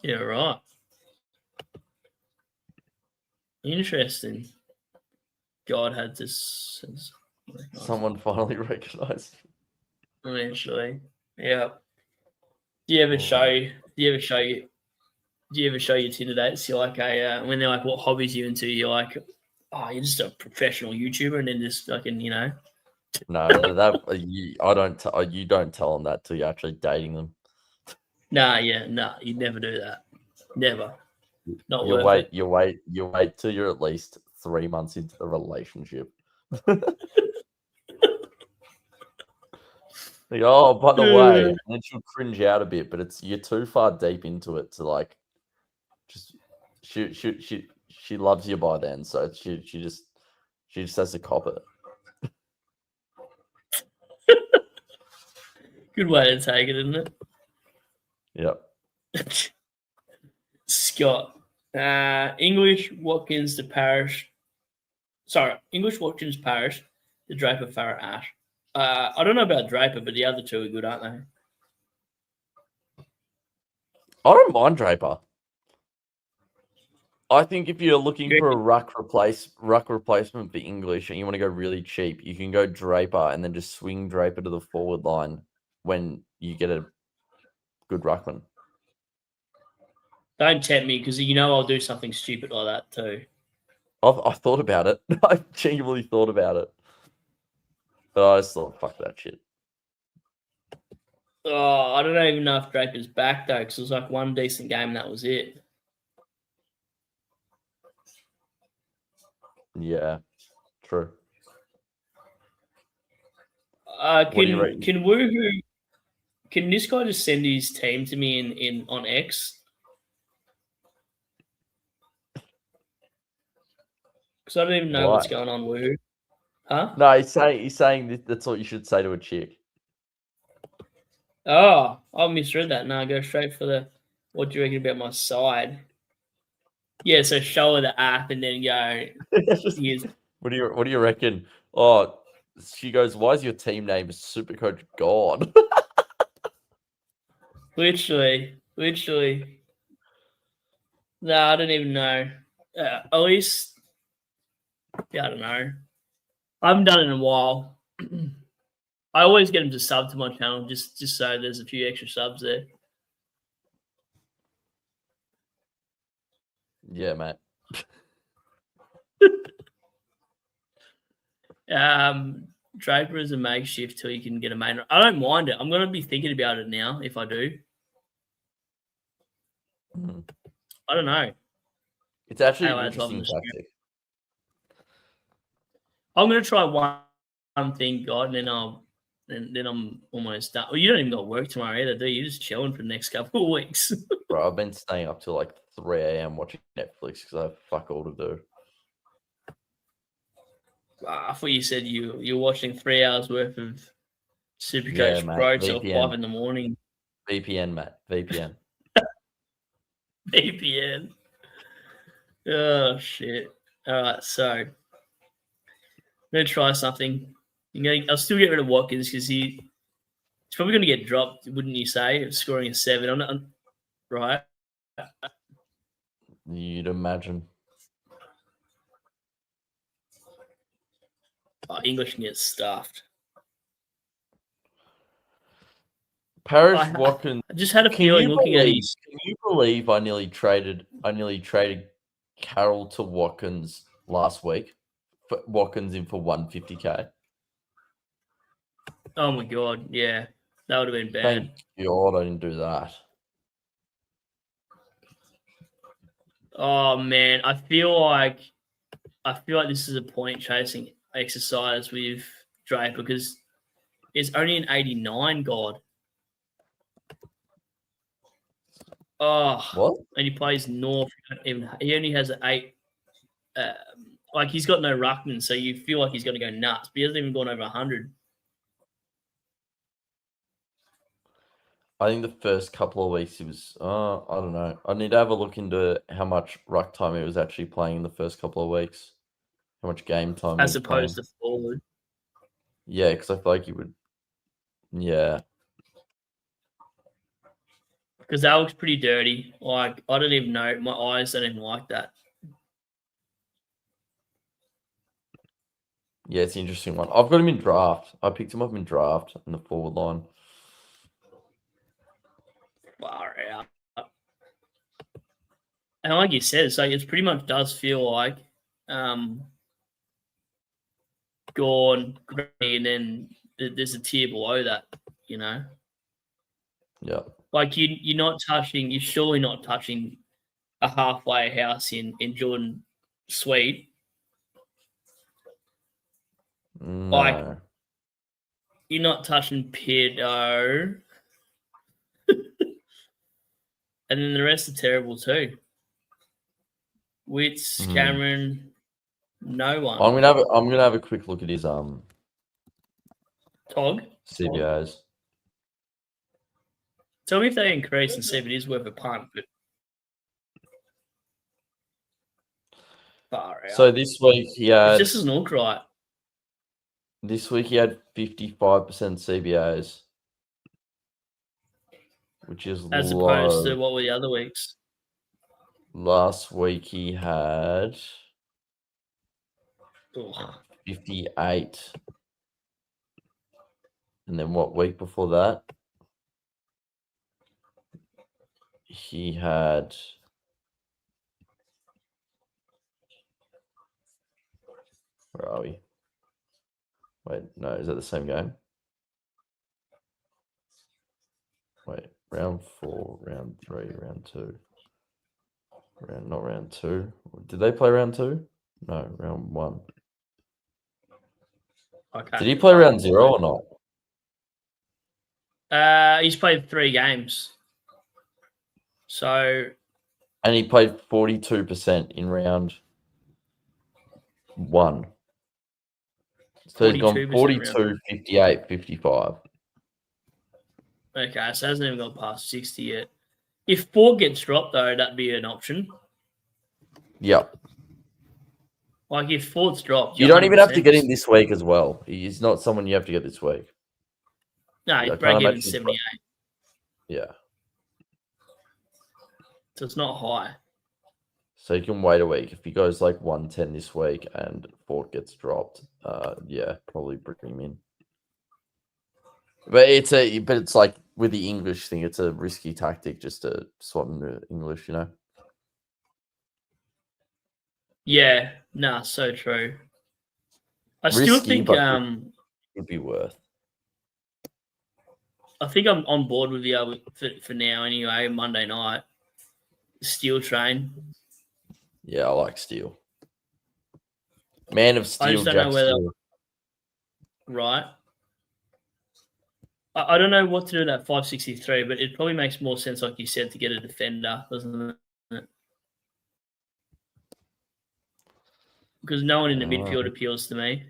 Yeah, right. Interesting. God had this. Someone finally recognized. Eventually, yeah. Do you ever show your Tinder dates? You're like when they're like, "What hobbies are you into?" You're like, "Oh, you're just a professional YouTuber," and then just fucking, No, that you don't tell them that till you're actually dating them. Nah, you'd never do that. Never. Not you worth wait, it. You wait till you're at least 3 months into the relationship. Like, oh, by the way, and then she'll cringe out a bit, but you're too far deep into it to like just she loves you by then, so she just has to cop it. Good way to take it, isn't it? Yep. Scott. English Watkins to Parish. Sorry, English Watkins Parish, the Draper Farrah Ash. I don't know about Draper, but the other two are good, aren't they? I don't mind Draper. I think if you're looking for a ruck replacement for English and you want to go really cheap, you can go Draper and then just swing Draper to the forward line when you get a good ruckman. Don't tempt me because you know I'll do something stupid like that too. I thought about it. I genuinely thought about it. But I just thought, fuck that shit. Oh, I don't even know if Draper's back though, because it was like one decent game and that was it. Yeah, true. Can Woohoo? Can this guy just send his team to me in on X? Because I don't even know what's going on, Woohoo. Huh? No, he's saying that's what you should say to a chick. Oh, I misread that. No, go straight for the. What do you reckon about my side? Yeah, so show her the app and then go. What do you reckon? Oh, she goes, why is your team name Supercoach God? Literally. Literally. No, I don't even know. At least, yeah, I don't know. I haven't done it in a while. I always get them to sub to my channel just so there's a few extra subs there. Yeah, mate. Draper is a makeshift till you can get a main. I don't mind it. I'm going to be thinking about it now if I do. Mhm. I don't know. It's actually Hey, an lads, loving interesting the stream. tactic. I'm going to try one thing, God, and then I'm almost done. Well, you don't even got to work tomorrow either, do you? You're just chilling for the next couple of weeks. Bro, I've been staying up till like 3 a.m. watching Netflix because I have fuck all to do. I thought you said you're watching 3 hours worth of Supercoach Yeah, mate. Pro till VPN. 5 in the morning. VPN, mate. VPN. VPN. Oh shit! All right, so I'm gonna try something. I'll still get rid of Watkins because he's probably gonna get dropped, wouldn't you say? Scoring a 7. I'm not right. You'd imagine. Oh, English can get stuffed. Parish Watkins. I just had a feeling looking at his. Can you believe I nearly traded Carroll to Watkins last week? Put Watkins in for 150k. Oh my god, yeah, that would have been bad. Thank God I didn't do that. Oh man, I feel like this is a point chasing exercise with Draper because it's only an 89. God. Oh, What? and he plays North. He only has an 8. Like he's got no ruckman, so you feel like he's going to go nuts, but he hasn't even gone over 100. I think the first couple of weeks he was. I don't know. I need to have a look into how much ruck time he was actually playing in the first couple of weeks. How much game time he As was opposed playing. to forward. Yeah, because I feel like he would. Yeah. Because that looks pretty dirty. Like, I don't even know. My eyes don't even like that. Yeah, it's an interesting one. I've got him in draft. I picked him up in draft in the forward line. Far out. And like you said, so it pretty much does feel like Gorn, Gray, and then there's a tier below that, you know? Yeah. Like you're not touching, you're surely not touching a halfway house in Jordan Sweet. No. Like you're not touching Pedo. And then the rest are terrible too. Wits, Cameron, no one. I'm gonna have a quick look at his Tog. CBAs. Tell me if they increase and see if it is worth a punt. But far out. So this week he had. It just doesn't look right. This week he had 55% CBAs, which is As low. opposed to what were the other weeks? Last week he had Ugh. 58. And then what week before that? He had where are we? Wait, no, is that the same game? Wait, round 4, round 3, round 2. Not round 2. Did they play round 2? No, round 1. Did he play round 0 or not? He's played 3 games. So. And he played 42% in round 1. So he's gone 42, 58, 55. Okay, so hasn't even gone past 60 yet. If 4 gets dropped, though, that'd be an option. Yep. Like, if 4's dropped... You don't even have to get him this week as well. He's not someone you have to get this week. No, he's break even 78. Yeah. So it's not high. So you can wait a week. If he goes like 110 this week and Ford gets dropped, yeah, probably bring him in. But it's like with the English thing, it's a risky tactic just to swap him to English, you know. Yeah, nah, so true. I still Risky, think but it'd be worth. I think I'm on board with you for now anyway. Monday night, Steel train. Yeah, I like Steel. Man of I Steel, just don't Jack know whether Steel. right. I don't know what to do with that 563, but it probably makes more sense, like you said, to get a defender, doesn't it? Because no one in the midfield appeals to me.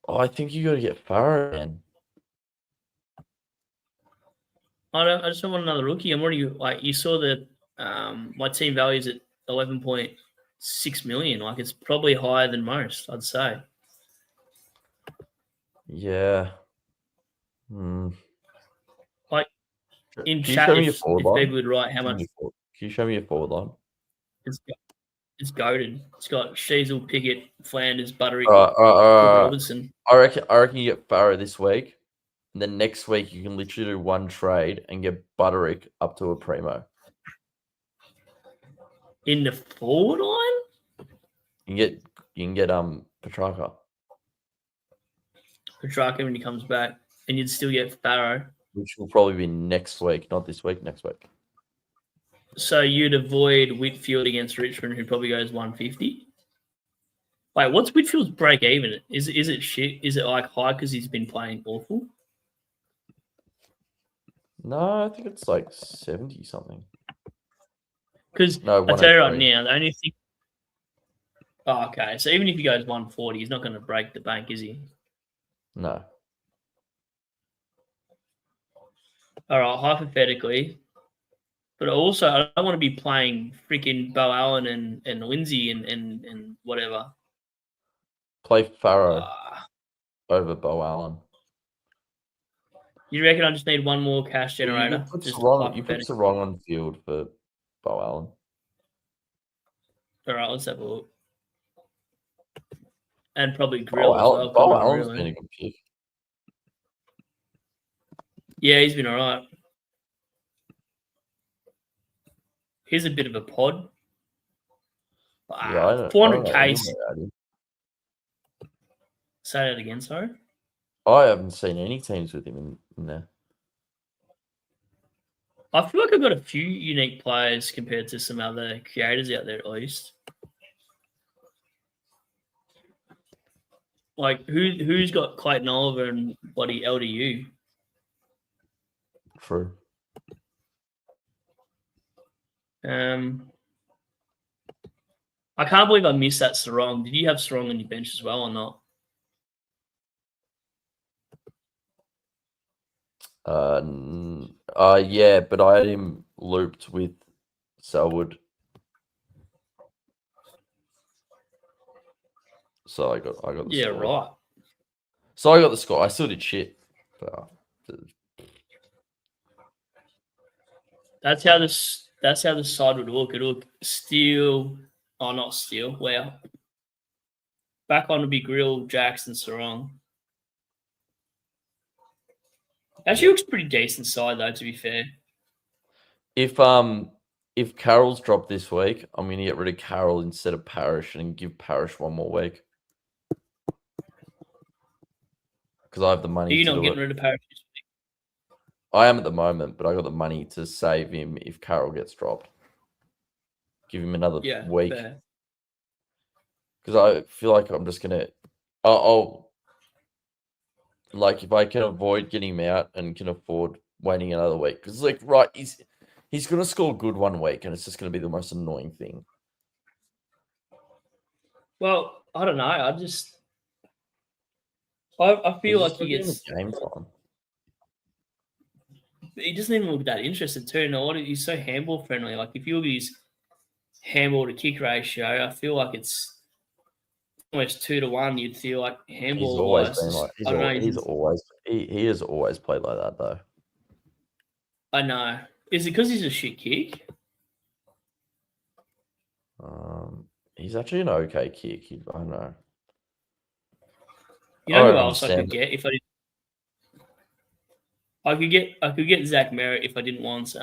Oh, I think you got to get Farah, man. I just don't want another rookie. I'm already like you saw that my team value is at 11.6 million. Like it's probably higher than most, I'd say. Yeah. Hmm. Like in Can you show chat, me your forward if line? people would write how much Can you show me your forward line? it's goaded. It's got Sheasel, Pickett, Flanders, Butterick, All right. Robertson. I reckon you get Farah this week, and then next week you can literally do one trade and get Butterick up to a primo. In the forward line? You can get Petrarca. Petrarca when he comes back. And you'd still get Farrow. Which will probably be next week, not this week, next week. So you'd avoid Whitfield against Richmond, who probably goes 150. Wait, what's Whitfield's break even? Is it shit? Is it like high because he's been playing awful? No, I think it's like 70 something. Because no, I tell you right now, the only thing. Oh, okay, so even if he goes 140, he's not going to break the bank, is he? No. All right, hypothetically. But also, I don't want to be playing freaking Bo Allen and Lindsay and whatever. Play Farrow over Bo Allen. You reckon I just need one more cash generator? You put Sarong on field for Bo Allen. All right, let's have a look. And probably Grill as well. Bo Allen's been a good pick. Yeah, he's been all right. Here's a bit of a pod. Yeah, 400k. Say that again, sorry. I haven't seen any teams with him in there. I feel like I've got a few unique players compared to some other creators out there, at least. Like who's got Clayton Oliver and bloody LDU? True. I can't believe I missed that Sarong. Did you have Sarong on your bench as well or not? Yeah, but I had him looped with Selwood. So I got the yeah, score. right. So I got the score. I still did shit. But, That's how the side would look. It look Steel. Oh, not Steel. Wow. Back on to be Grill, Jackson, Sarong. Actually looks pretty decent side though, to be fair. If Carroll's dropped this week, I'm going to get rid of Carroll instead of Parrish and give Parrish one more week. Because I have the money. Are you not getting rid of Parrish this week? I am at the moment, but I got the money to save him if Carroll gets dropped. Give him another week. Because I feel like I'm just going to... I'll like, if I can avoid getting him out and can afford waiting another week. Because, like, right, he's going to score good one week, and it's just going to be the most annoying thing. Well, I don't know. I feel like he gets game time. He doesn't even look that interested too. No, he's so handball friendly. Like if you look at his handball to kick ratio, I feel like it's almost 2-1. You'd feel like handball. He's always been like he has always played like that though. I know. Is it because he's a shit kick? He's actually an okay kick. I don't know. You know I who don't else I could understand. get if I did? I could get Zach Merritt if I didn't want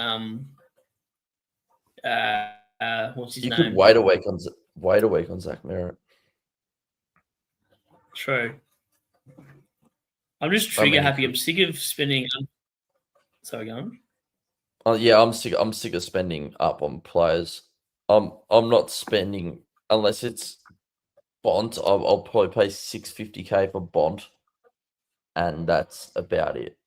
what's his You could name? wait a week on Zach Merritt. True. I'm just I trigger mean, happy. I'm sick of spending. Sorry, go on. yeah, I'm sick of spending up on players. I'm not spending unless it's Bont. I'll probably pay $650K for Bont, and that's about it.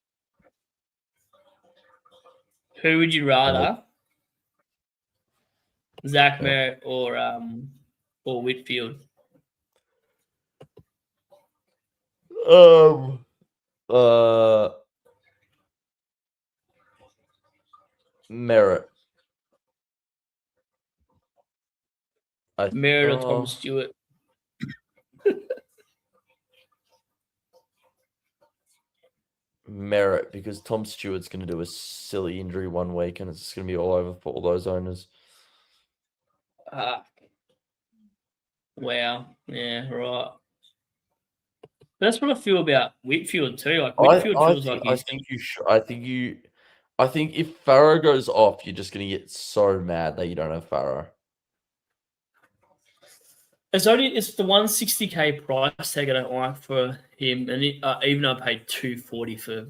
Who would you rather, Zach Yeah. Merritt or Whitfield? Uh, Merritt. Merritt or Tom Stewart? Merritt, because Tom Stewart's going to do a silly injury 1 week, and it's going to be all over for all those owners. Wow. Yeah, right. That's what I feel about Whitfield too. Like Whitfield feels like he's. I think if Farrow goes off, you're just going to get so mad that you don't have Farrow. It's the 160K price tag I don't like for him, and even though I paid 240 for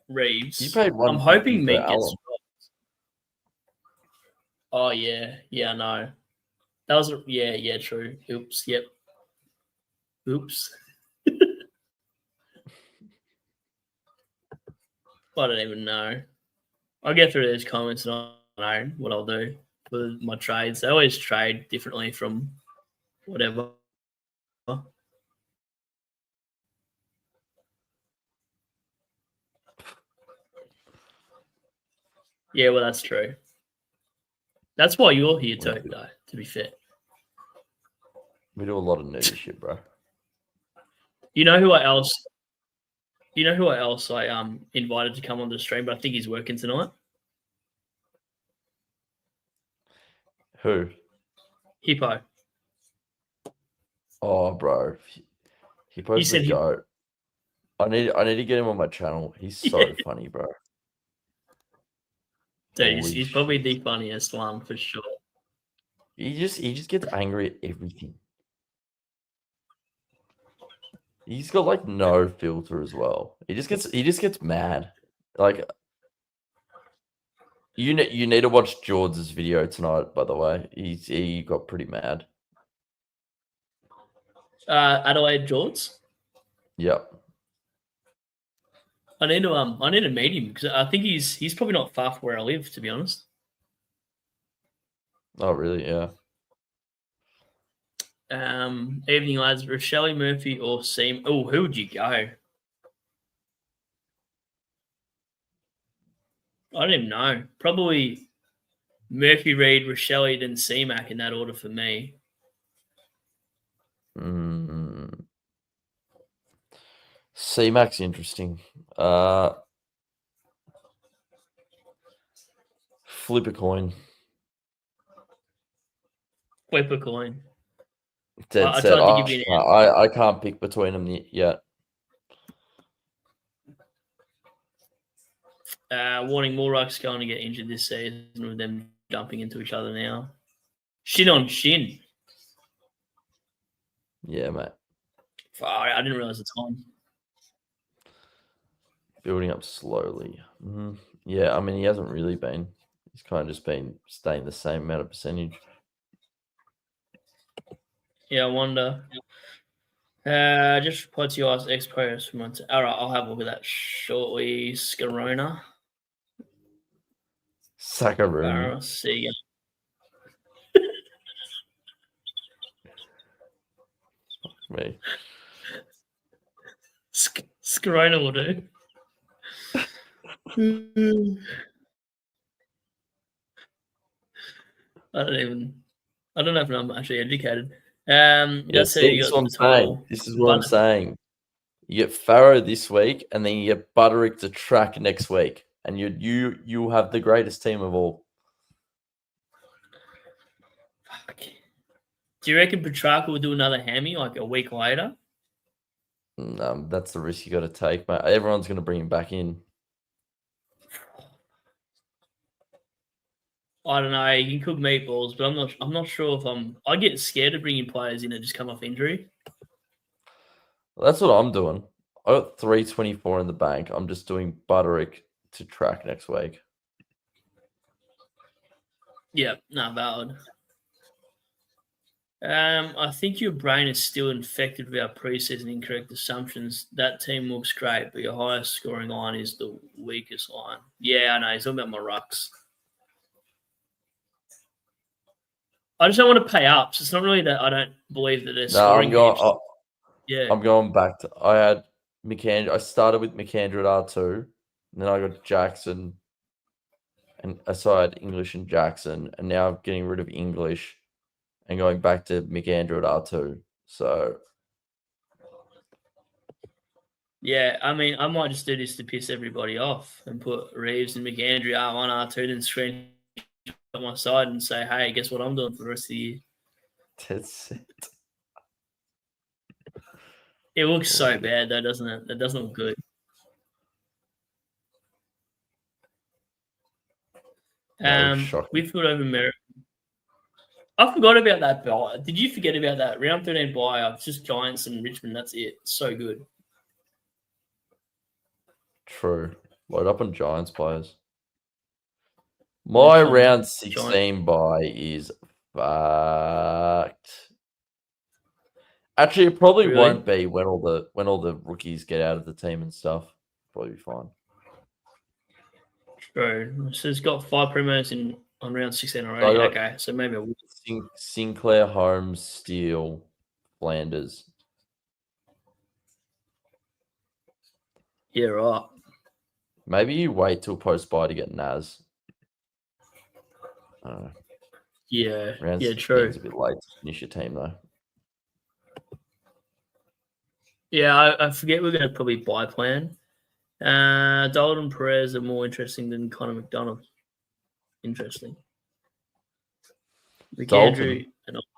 Reeves, You paid I'm hoping 150 for Meek gets. Allen. Oh yeah, I know. That was true. Oops, yep. Oops. I don't even know. I'll get through these comments and I know what I'll do for my trades. They always trade differently from whatever. Yeah, well, that's true. That's why you're here too, though, to be fair. We do a lot of nerdy shit, bro. You know who else I invited to come on the stream, but I think he's working tonight? Who? Hippo. Oh, bro. Hippo's He the said he. goat. I need to get him on my channel. He's so funny, bro. Dude, he's probably the funniest one for sure. He just gets angry at everything. He's got like no filter as well. He just gets mad. Like you need to watch George's video tonight. By the way, he got pretty mad. Adelaide George. Yep. I need to meet him because I think he's probably not far from where I live, to be honest. Oh really? Yeah. Evening lads, Rochelle Murphy or Seam. Oh, who would you go? I don't even know. Probably Murphy, Reed, Rochelle, then C-Mac in that order for me. C-Mac's interesting. Flip a coin. Flip a coin. Dead I set. tried to give you an I can't pick between them yet. warning, Morlock's going to get injured this season with them jumping into each other now. Shin on shin. Yeah, mate. I didn't realize the time. Building up slowly. Yeah, I mean, he hasn't really been. He's kind of just been staying the same amount of percentage. Yeah, I wonder. Just replied to you ask X players for months. All right, I'll have a look at that shortly. Scarona. Sakaruni. See ya. Me. Scarona will do. I don't know if I'm actually educated. That's how you got the title. This is what I'm saying. You get Farrow this week, and then you get Butterick to track next week, and you have the greatest team of all. Fuck. Do you reckon Petrarca will do another hammy like a week later? That's the risk you got to take, mate. Everyone's going to bring him back in. I don't know. You can cook meatballs, but I'm not sure if I get scared of bringing players in that just come off injury. Well, that's what I'm doing. I got 324 in the bank. I'm just doing Butterick to track next week. Yeah, not valid. I think your brain is still infected with our preseason incorrect assumptions. That team looks great, but your highest scoring line is the weakest line. Yeah, I know. He's talking about my rucks. I just don't want to pay up. So it's not really that I don't believe that they're scoring heaps. Yeah. I'm going back to. I had McAndrew. I started with McAndrew at R2, and then I got Jackson, and so I had English and Jackson, and now I'm getting rid of English and going back to McAndrew at R2. So yeah, I mean, I might just do this to piss everybody off and put Reeves and McAndrew R1, R2, then screen on my side and say, hey, guess what I'm doing for the rest of the year? that's it. It looks so bad, though, doesn't it? That doesn't look good. Whitfield over Merritt. I forgot about that buy. Did you forget about that? Round 13 buy. It's just Giants and Richmond. That's it. So good. True. Load up on Giants players. My round 16 buy is fucked. Actually, it probably won't be when all the rookies get out of the team and stuff. Probably be fine. True. So it's got 5 promos on round 16 already. Okay, so maybe I will. Sinclair, Holmes, Steele, Flanders. Yeah, right. Maybe you wait till post-buy to get Naz. I don't know. Yeah, round yeah, true. It's a bit late to finish your team, though. Yeah, I forget we're going to probably buy plan. Dalton Perez are more interesting than Connor McDonald. Interesting. Dalton.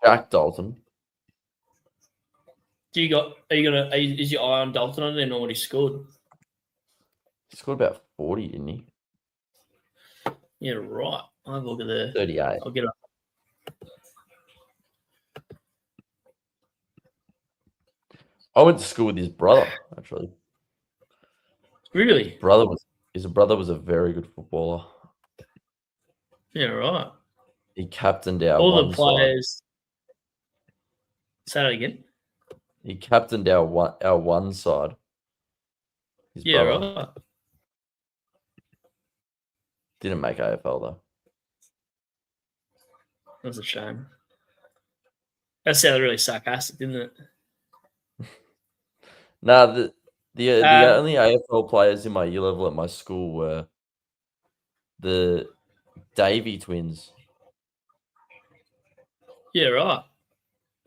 Jack Dalton. Is your eye on Dalton on there or what he scored? He scored about 40, didn't he? Yeah, right. I'll have a look at the 38. I'll get up. I went to school with his brother, actually. Really? His brother was a very good footballer. Yeah, right. He captained our all one the players. Side. Say that again. He captained our one side. His brother. Right. Didn't make AFL though. That's a shame. That sounded really sarcastic, didn't it? Nah, the only AFL players in my year level at my school were the Davey twins. Yeah, right.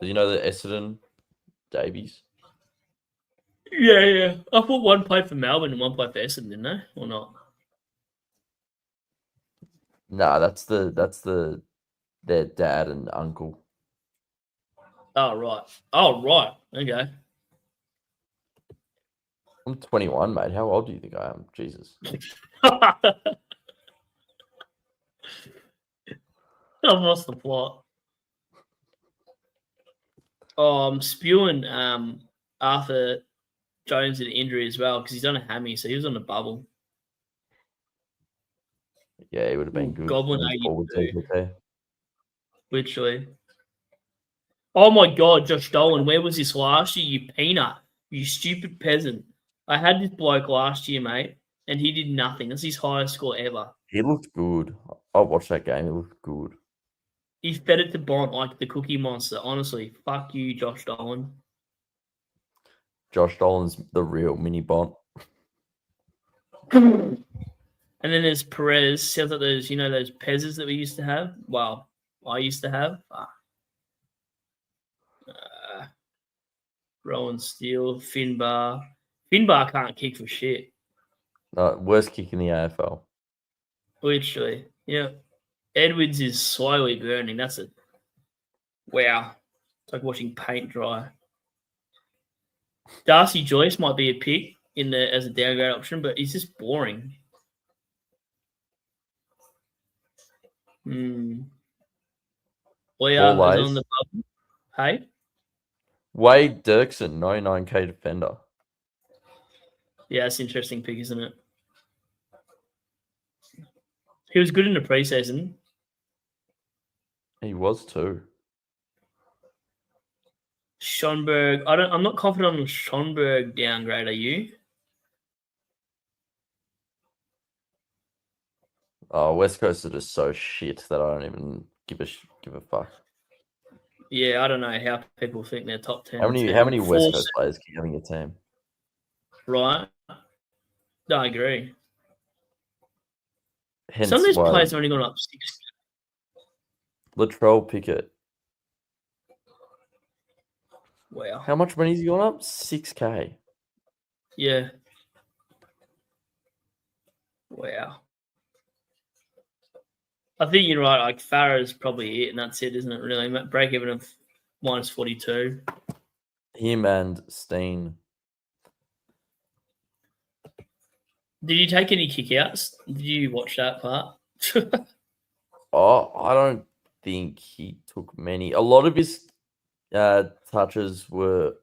Do you know the Essendon Davies? Yeah. I thought one played for Melbourne and one played for Essendon, didn't they? Or not? Nah, that's their dad and uncle. Oh, right. Okay. I'm 21, mate. How old do you think I am? Jesus. I've lost the plot. Oh, I'm spewing Arthur Jones in injury as well because he's on a hammy, so he was on the bubble. Yeah, he would have been good. Goblin 82. Literally. Oh my God, Josh Dolan, where was this last year, you peanut? You stupid peasant. I had this bloke last year, mate, and he did nothing. That's his highest score ever. He looked good. I watched that game. He looked good. He fed it to Bont like the Cookie Monster. Honestly, fuck you, Josh Dolan. Josh Dolan's the real mini Bont. And then there's Perez. Sounds like those Pezzes that we used to have. Well, I used to have. Rowan Steele, Finbar. Finbar can't kick for shit. Worst kick in the AFL. Literally, yeah. Edwards is slowly burning. That's it. Wow. It's like watching paint dry. Darcy Joyce might be a pick as a downgrade option, but he's just boring. Oya is on the bubble. Hey? Wade Dirksen, 99k defender. Yeah, it's an interesting pick, isn't it? He was good in the preseason. He was too. Schonberg. I'm not confident on the Schonberg downgrade, are you? Oh, West Coast are just so shit that I don't even give a fuck. Yeah, I don't know how people think they're top 10. How many West Coast players can you have in your team? Right. No, I agree. Hence some of these why players have only gone up 6. Latrell Pickett. Wow. How much money has he gone up? 6k. Yeah. Wow. I think you're right. Like Farah's probably it, and that's it, isn't it? Really, break even of -42. Him and Steen. Did you take any kickouts? Did you watch that part? Oh, I don't think he took many. A lot of his touches were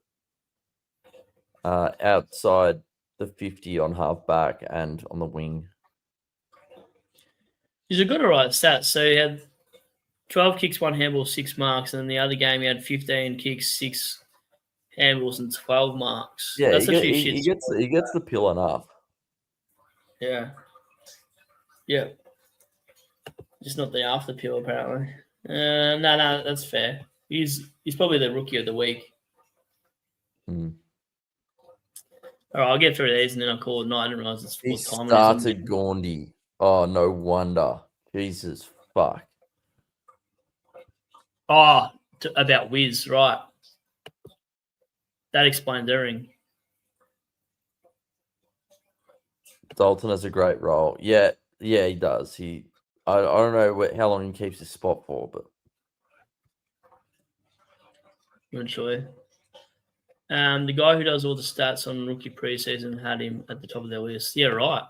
outside the 50 on half back and on the wing. He's a good, alright stats. So he had 12 kicks, 1 handball, 6 marks, and then the other game he had 15 kicks, 6 handballs, and 12 marks. Yeah, that's he gets the pill enough. Yeah. Yeah. Just not the after pill, apparently. No, that's fair. He's probably the rookie of the week. Mm. All right, I'll get through these and then I'll call it night. I didn't realize it's He what time started it is. Gaundy. Oh, no wonder. Jesus fuck. Oh, about Wiz, right. That explains everything. Dalton has a great role. Yeah, he does. I don't know how long he keeps his spot for, but Eventually. The guy who does all the stats on rookie preseason had him at the top of their list. Yeah, right.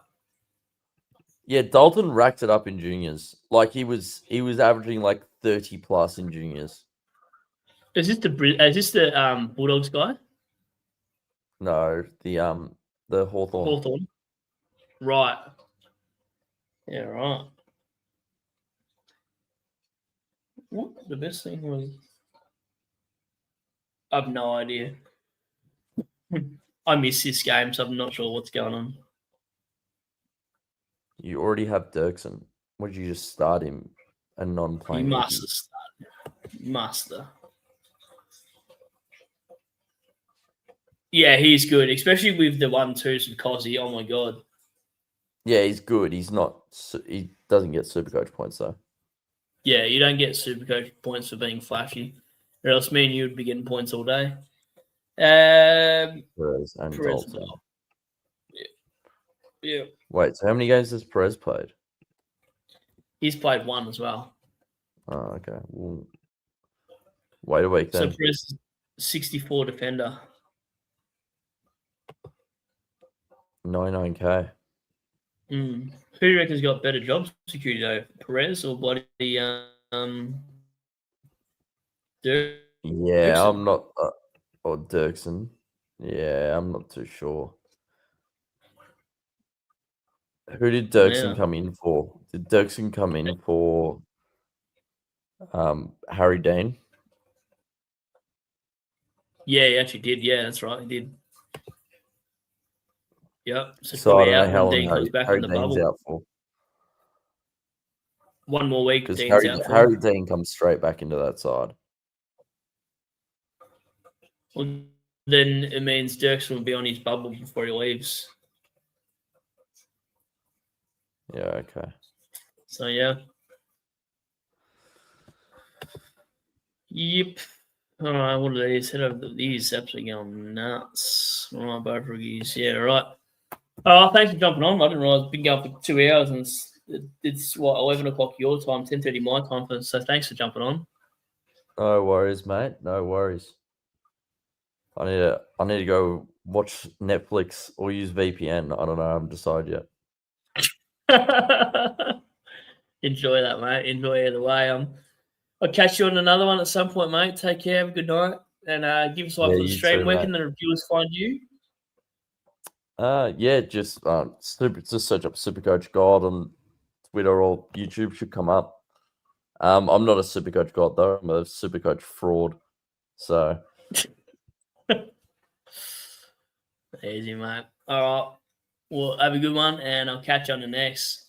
Yeah, Dalton racked it up in juniors. Like he was averaging like 30 plus in juniors. Is this the Bulldogs guy? No, the Hawthorn. Right. Yeah, right. What the best thing was? I have no idea. I missed this game, so I'm not sure what's going on. You already have Dirksen. Would you just start him and non-playing? You must have started. Must have. Yeah, he's good, especially with the 1-2s with Cozzy. Oh my god. Yeah, he's good. He doesn't get Supercoach points though. Yeah, you don't get Supercoach points for being flashy, or else me and you would be getting points all day. Perez and Dalton. Yeah. Wait, so how many games has Perez played? He's played 1 as well. Oh, okay. Well, wait a week then. So Perez, 64 defender. 99k. Who do you reckon's got better job security though, Perez or bloody Dirk? Yeah, I'm not. Or Dirksen. Yeah, I'm not too sure. Who did Dirksen come in for? Did Dirksen come in for Harry Dean? Yeah, he actually did. Yeah, that's right. He did. Yep. So I don't know how long Dean comes back Harry in the Dean's bubble. out for. 1 more week. Because Dean's Harry Dean comes straight back into that side. Well, then it means Dirksen will be on his bubble before he leaves. Yeah, okay. So, yeah. Yep. All right, what are these? Head over to these. Absolutely going nuts. All right, both rookies. Yeah, right. Oh, thanks for jumping on. I didn't realize it's been going for 2 hours and it's 11 o'clock your time, 10:30 my time. So thanks for jumping on. No worries, mate. No worries. I need to go watch Netflix or use VPN. I don't know. I haven't decided yet. Enjoy that, mate. Enjoy either way. I'll catch you on another one at some point, mate. Take care. Have a good night. And give us a like Yeah, for the you stream. too, Where mate. can the reviewers find you? Yeah, just just search up Supercoach God on Twitter or YouTube should come up. I'm not a Supercoach God though. I'm a Supercoach fraud. So Easy, mate. All right. Well, have a good one, and I'll catch you on the next.